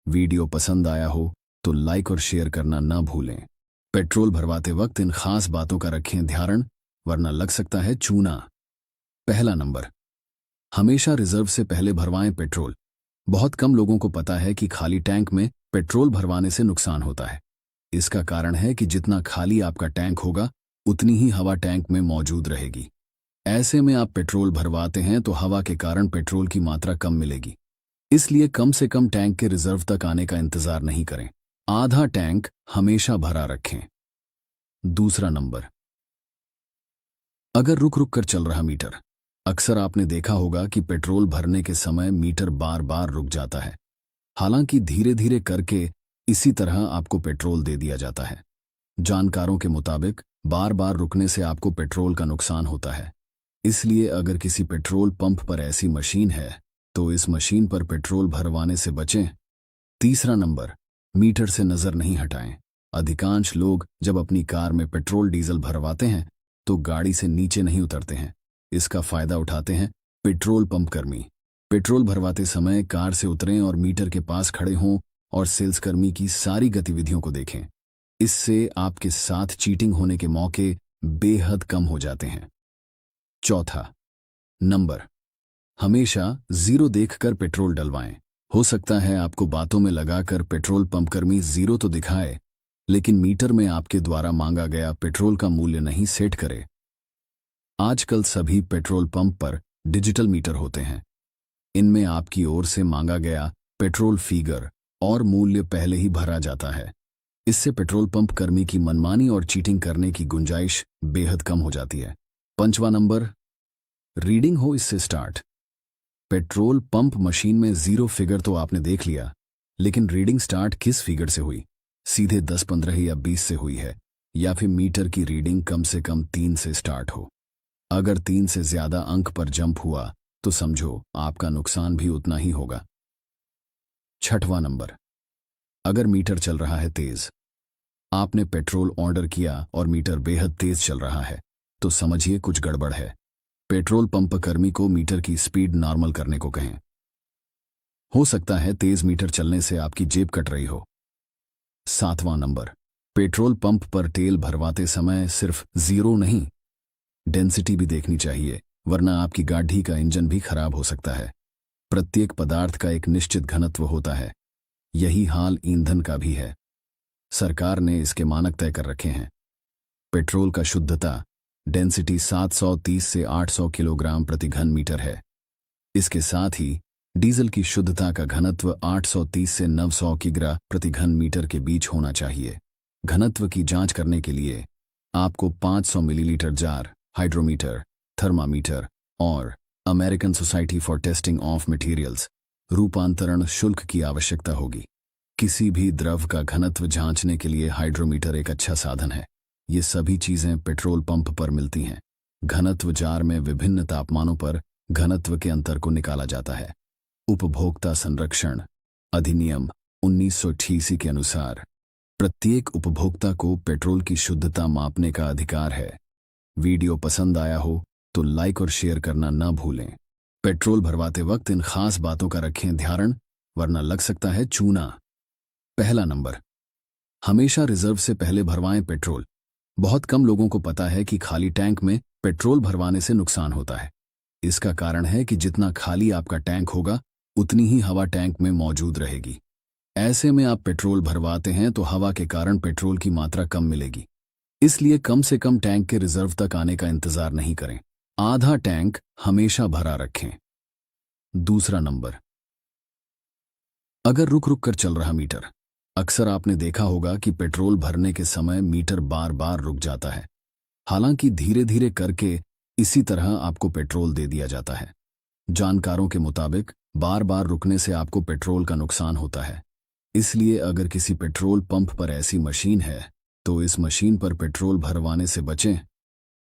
वीडियो पसंद आया हो तो लाइक और शेयर करना न भूलें। पेट्रोल भरवाते वक्त इन खास बातों का रखें ध्यान, वरना लग सकता है चूना। पहला नंबर, हमेशा रिजर्व से पहले भरवाएं पेट्रोल। बहुत कम लोगों को पता है कि खाली टैंक में पेट्रोल भरवाने से नुकसान होता है। इसका कारण है कि जितना खाली आपका टैंक होगा उतनी ही हवा टैंक में मौजूद रहेगी। ऐसे में आप पेट्रोल भरवाते हैं तो हवा के कारण पेट्रोल की मात्रा कम मिलेगी। इसलिए कम से कम टैंक के रिजर्व तक आने का इंतजार नहीं करें। आधा टैंक हमेशा भरा रखें। दूसरा नंबर, अगर रुक रुक कर चल रहा मीटर। अक्सर आपने देखा होगा कि पेट्रोल भरने के समय मीटर बार बार रुक जाता है। हालांकि धीरे धीरे करके इसी तरह आपको पेट्रोल दे दिया जाता है। जानकारों के मुताबिक बार बार रुकने से आपको पेट्रोल का नुकसान होता है। इसलिए अगर किसी पेट्रोल पंप पर ऐसी मशीन है तो इस मशीन पर पेट्रोल भरवाने से बचें। तीसरा नंबर, मीटर से नजर नहीं हटाएं। अधिकांश लोग जब अपनी कार में पेट्रोल डीजल भरवाते हैं तो गाड़ी से नीचे नहीं उतरते हैं। इसका फायदा उठाते हैं पेट्रोल पंप कर्मी। पेट्रोल भरवाते समय कार से उतरें और मीटर के पास खड़े हों और सेल्स कर्मी की सारी गतिविधियों को देखें। इससे आपके साथ चीटिंग होने के मौके बेहद कम हो जाते हैं। चौथा नंबर, हमेशा जीरो देखकर पेट्रोल डलवाएं। हो सकता है आपको बातों में लगाकर पेट्रोल पंप कर्मी जीरो तो दिखाए, लेकिन मीटर में आपके द्वारा मांगा गया पेट्रोल का मूल्य नहीं सेट करे। आजकल सभी पेट्रोल पंप पर डिजिटल मीटर होते हैं। इनमें आपकी ओर से मांगा गया पेट्रोल फिगर और मूल्य पहले ही भरा जाता है। इससे पेट्रोल पंप कर्मी की मनमानी और चीटिंग करने की गुंजाइश बेहद कम हो जाती है। पांचवां नंबर, रीडिंग हो इससे स्टार्ट। पेट्रोल पंप मशीन में जीरो फिगर तो आपने देख लिया, लेकिन रीडिंग स्टार्ट किस फिगर से हुई? सीधे 10, 15 या 20 से हुई है, या फिर मीटर की रीडिंग कम से कम 3 से स्टार्ट हो? अगर 3 से ज्यादा अंक पर जंप हुआ तो समझो आपका नुकसान भी उतना ही होगा। छठवां नंबर, अगर मीटर चल रहा है तेज, आपने पेट्रोल ऑर्डर किया और मीटर बेहद तेज चल रहा है, तो समझिए कुछ गड़बड़ है। पेट्रोल पंप कर्मी को मीटर की स्पीड नॉर्मल करने को कहें। हो सकता है तेज मीटर चलने से आपकी जेब कट रही हो। सातवां नंबर, पेट्रोल पंप पर तेल भरवाते समय सिर्फ जीरो नहीं, डेंसिटी भी देखनी चाहिए, वरना आपकी गाड़ी का इंजन भी खराब हो सकता है। प्रत्येक पदार्थ का एक निश्चित घनत्व होता है। यही हाल ईंधन का भी है। सरकार ने इसके मानक तय कर रखे हैं। पेट्रोल का शुद्धता डेंसिटी 730 से 800 किलोग्राम प्रति घन मीटर है। इसके साथ ही डीजल की शुद्धता का घनत्व 830 से 900 किग्रा प्रति घन मीटर के बीच होना चाहिए। घनत्व की जांच करने के लिए आपको 500 मिलीलीटर जार, हाइड्रोमीटर, थर्मामीटर और American society for testing of materials रूपांतरण शुल्क की आवश्यकता होगी। किसी भी द्रव का घनत्व जांचने के लिए हाइड्रोमीटर एक अच्छा साधन है। ये सभी चीजें पेट्रोल पंप पर मिलती हैं। घनत्व जार में विभिन्न तापमानों पर घनत्व के अंतर को निकाला जाता है। उपभोक्ता संरक्षण अधिनियम 1988 के अनुसार प्रत्येक उपभोक्ता को पेट्रोल की शुद्धता मापने का अधिकार है। वीडियो पसंद आया हो तो लाइक और शेयर करना न भूलें। पेट्रोल भरवाते वक्त इन खास बातों का रखें ध्यान, वरना लग सकता है चूना। पहला नंबर, हमेशा रिजर्व से पहले भरवाएं पेट्रोल। बहुत कम लोगों को पता है कि खाली टैंक में पेट्रोल भरवाने से नुकसान होता है। इसका कारण है कि जितना खाली आपका टैंक होगा उतनी ही हवा टैंक में मौजूद रहेगी। ऐसे में आप पेट्रोल भरवाते हैं तो हवा के कारण पेट्रोल की मात्रा कम मिलेगी। इसलिए कम से कम टैंक के रिजर्व तक आने का इंतजार नहीं करें। आधा टैंक हमेशा भरा रखें। दूसरा नंबर, अगर रुक रुक कर चल रहा मीटर, अक्सर आपने देखा होगा कि पेट्रोल भरने के समय मीटर बार बार रुक जाता है। हालांकि धीरे धीरे करके इसी तरह आपको पेट्रोल दे दिया जाता है। जानकारों के मुताबिक बार बार रुकने से आपको पेट्रोल का नुकसान होता है। इसलिए अगर किसी पेट्रोल पंप पर ऐसी मशीन है तो इस मशीन पर पेट्रोल भरवाने से बचें।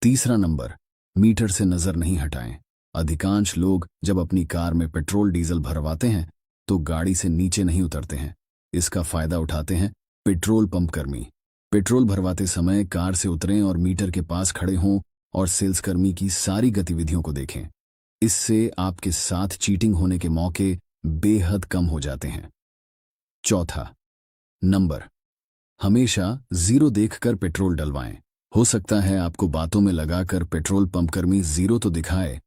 तीसरा नंबर, मीटर से नजर नहीं हटाएं। अधिकांश लोग जब अपनी कार में पेट्रोल डीजल भरवाते हैं तो गाड़ी से नीचे नहीं उतरते हैं। इसका फायदा उठाते हैं पेट्रोल पंप कर्मी। पेट्रोल भरवाते समय कार से उतरें और मीटर के पास खड़े हों और सेल्स कर्मी की सारी गतिविधियों को देखें। इससे आपके साथ चीटिंग होने के मौके बेहद कम हो जाते हैं। चौथा नंबर, हमेशा जीरो देखकर पेट्रोल डलवाएं। हो सकता है आपको बातों में लगाकर पेट्रोल पंप कर्मी जीरो तो दिखाए,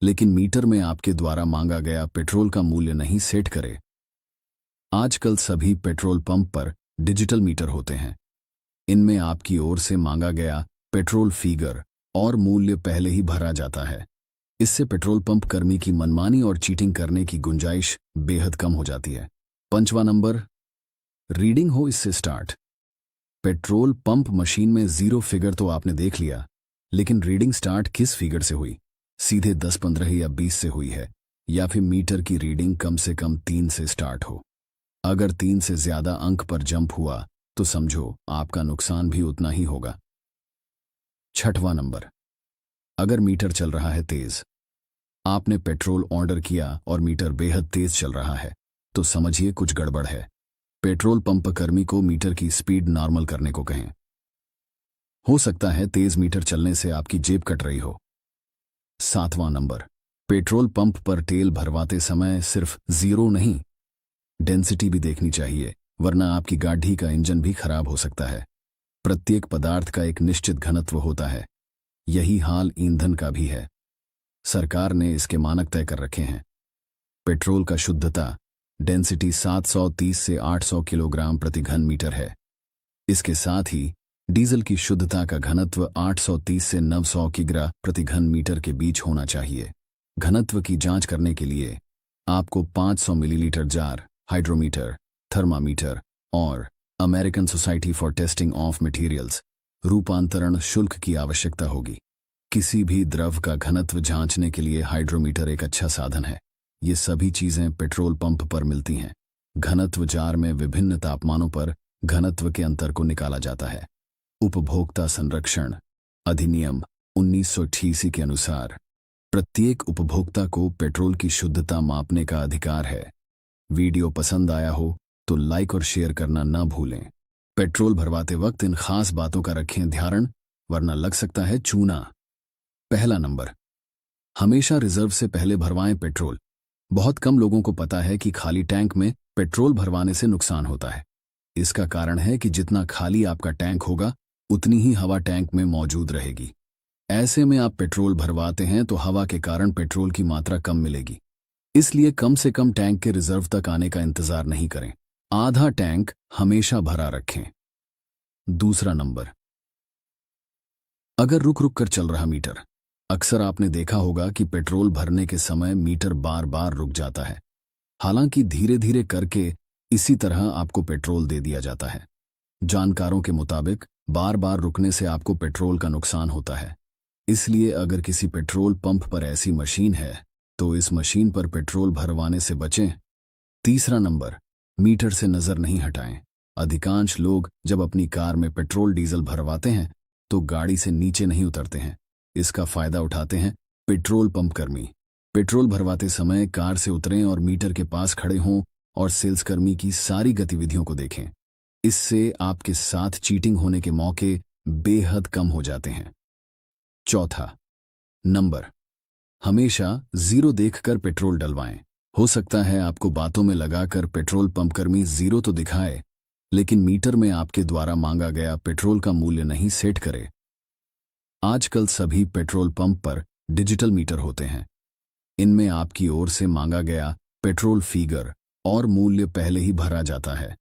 लेकिन मीटर में आपके द्वारा मांगा गया पेट्रोल का मूल्य नहीं सेट करे। आजकल सभी पेट्रोल पंप पर डिजिटल मीटर होते हैं। इनमें आपकी ओर से मांगा गया पेट्रोल फिगर और मूल्य पहले ही भरा जाता है। इससे पेट्रोल पंप कर्मी की मनमानी और चीटिंग करने की गुंजाइश बेहद कम हो जाती है। पांचवां नंबर, रीडिंग हो इससे स्टार्ट। पेट्रोल पंप मशीन में जीरो फिगर तो आपने देख लिया, लेकिन रीडिंग स्टार्ट किस फिगर से हुई? सीधे 10, 15 या 20 से हुई है, या फिर मीटर की रीडिंग कम से कम 3 से स्टार्ट हो? अगर 3 से ज्यादा अंक पर जंप हुआ तो समझो आपका नुकसान भी उतना ही होगा। छठवां नंबर, अगर मीटर चल रहा है तेज, आपने पेट्रोल ऑर्डर किया और मीटर बेहद तेज चल रहा है, तो समझिए कुछ गड़बड़ है। पेट्रोल पंप कर्मी को मीटर की स्पीड नॉर्मल करने को कहें। हो सकता है तेज मीटर चलने से आपकी जेब कट रही हो। सातवां नंबर, पेट्रोल पंप पर तेल भरवाते समय सिर्फ जीरो नहीं, डेंसिटी भी देखनी चाहिए, वरना आपकी गाड़ी का इंजन भी खराब हो सकता है। प्रत्येक पदार्थ का एक निश्चित घनत्व होता है, यही हाल ईंधन का भी है। सरकार ने इसके मानक तय कर रखे हैं। पेट्रोल का शुद्धता डेंसिटी 730 से 800 किलोग्राम प्रति घन मीटर है। इसके साथ ही डीजल की शुद्धता का घनत्व 830 से 900 किग्रा प्रति घन मीटर के बीच होना चाहिए। घनत्व की जांच करने के लिए आपको 500 मिलीलीटर जार, हाइड्रोमीटर, थर्मामीटर और American society for testing of materials रूपांतरण शुल्क की आवश्यकता होगी। किसी भी द्रव का घनत्व जांचने के लिए हाइड्रोमीटर एक अच्छा साधन है। ये सभी चीजें पेट्रोल पंप पर मिलती हैं। घनत्व जार में विभिन्न तापमानों पर घनत्व के अंतर को निकाला जाता है। उपभोक्ता संरक्षण अधिनियम 1988 के अनुसार प्रत्येक उपभोक्ता को पेट्रोल की शुद्धता मापने का अधिकार है। वीडियो पसंद आया हो तो लाइक और शेयर करना न भूलें। पेट्रोल भरवाते वक्त इन खास बातों का रखें ध्यान, वरना लग सकता है चूना। पहला नंबर, हमेशा रिजर्व से पहले भरवाएं पेट्रोल। बहुत कम लोगों को पता है कि खाली टैंक में पेट्रोल भरवाने से नुकसान होता है। इसका कारण है कि जितना खाली आपका टैंक होगा उतनी ही हवा टैंक में मौजूद रहेगी। ऐसे में आप पेट्रोल भरवाते हैं तो हवा के कारण पेट्रोल की मात्रा कम मिलेगी। इसलिए कम से कम टैंक के रिजर्व तक आने का इंतजार नहीं करें। आधा टैंक हमेशा भरा रखें। दूसरा नंबर, अगर रुक रुक कर चल रहा मीटर, अक्सर आपने देखा होगा कि पेट्रोल भरने के समय मीटर बार बार रुक जाता है। हालांकि धीरे धीरे करके इसी तरह आपको पेट्रोल दे दिया जाता है। जानकारों के मुताबिक बार बार रुकने से आपको पेट्रोल का नुकसान होता है। इसलिए अगर किसी पेट्रोल पंप पर ऐसी मशीन है तो इस मशीन पर पेट्रोल भरवाने से बचें। तीसरा नंबर, मीटर से नजर नहीं हटाएं। अधिकांश लोग जब अपनी कार में पेट्रोल डीजल भरवाते हैं तो गाड़ी से नीचे नहीं उतरते हैं। इसका फायदा उठाते हैं पेट्रोल पंप कर्मी। पेट्रोल भरवाते समय कार से उतरें और मीटर के पास खड़े हों और सेल्स कर्मी की सारी गतिविधियों को देखें। इससे आपके साथ चीटिंग होने के मौके बेहद कम हो जाते हैं। चौथा नंबर, हमेशा जीरो देखकर पेट्रोल डलवाएं। हो सकता है आपको बातों में लगाकर पेट्रोल पंप कर्मी जीरो तो दिखाए, लेकिन मीटर में आपके द्वारा मांगा गया पेट्रोल का मूल्य नहीं सेट करे। आजकल सभी पेट्रोल पंप पर डिजिटल मीटर होते हैं। इनमें आपकी ओर से मांगा गया पेट्रोल फिगर और मूल्य पहले ही भरा जाता है।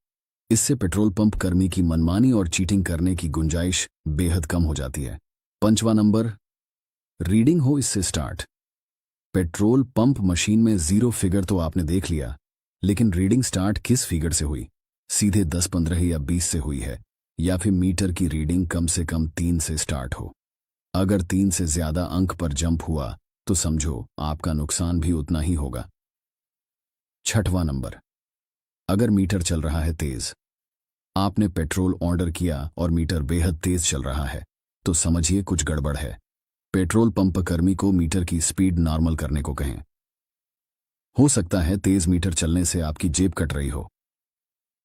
इससे पेट्रोल पंप कर्मी की मनमानी और चीटिंग करने की गुंजाइश बेहद कम हो जाती है। पांचवां नंबर, रीडिंग हो इससे स्टार्ट। पेट्रोल पंप मशीन में जीरो फिगर तो आपने देख लिया, लेकिन रीडिंग स्टार्ट किस फिगर से हुई? सीधे 10, 15 या 20 से हुई है, या फिर मीटर की रीडिंग कम से कम 3 से स्टार्ट हो। अगर 3 से ज्यादा अंक पर जंप हुआ तो समझो आपका नुकसान भी उतना ही होगा। छठवां नंबर, अगर मीटर चल रहा है तेज, आपने पेट्रोल ऑर्डर किया और मीटर बेहद तेज चल रहा है, तो समझिए कुछ गड़बड़ है। पेट्रोल पंप कर्मी को मीटर की स्पीड नॉर्मल करने को कहें। हो सकता है तेज मीटर चलने से आपकी जेब कट रही हो।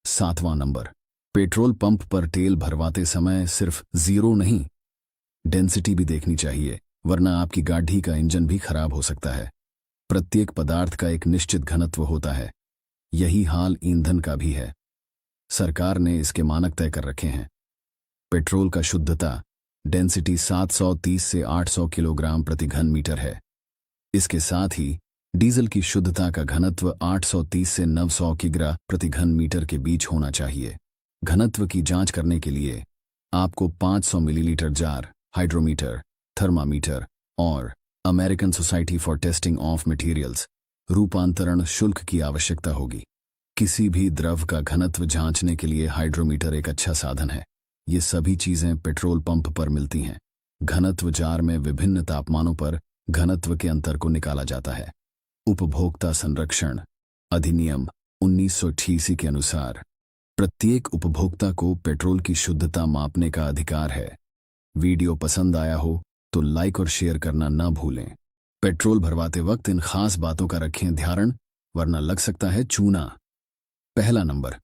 सातवां नंबर, पेट्रोल पंप पर तेल भरवाते समय सिर्फ जीरो नहीं, डेंसिटी भी देखनी चाहिए, वरना आपकी गाड़ी का इंजन भी खराब हो सकता है। प्रत्येक पदार्थ का एक निश्चित घनत्व होता है, यही हाल ईंधन का भी है। सरकार ने इसके मानक तय कर रखे हैं। पेट्रोल का शुद्धता डेंसिटी 730 से 800 किलोग्राम प्रति घन मीटर है। इसके साथ ही डीजल की शुद्धता का घनत्व 830 से 900 किग्रा प्रति घन मीटर के बीच होना चाहिए। घनत्व की जांच करने के लिए आपको 500 मिलीलीटर जार, हाइड्रोमीटर, थर्मामीटर और American society for testing of materials रूपांतरण शुल्क की आवश्यकता होगी। किसी भी द्रव का घनत्व जांचने के लिए हाइड्रोमीटर एक अच्छा साधन है। ये सभी चीजें पेट्रोल पंप पर मिलती हैं। घनत्व जार में विभिन्न तापमानों पर घनत्व के अंतर को निकाला जाता है। उपभोक्ता संरक्षण अधिनियम 1988 के अनुसार प्रत्येक उपभोक्ता को पेट्रोल की शुद्धता मापने का अधिकार है। वीडियो पसंद आया हो तो लाइक और शेयर करना ना भूलें। पेट्रोल भरवाते वक्त इन खास बातों का रखें ध्यान, वरना लग सकता है चूना। पहला नंबर,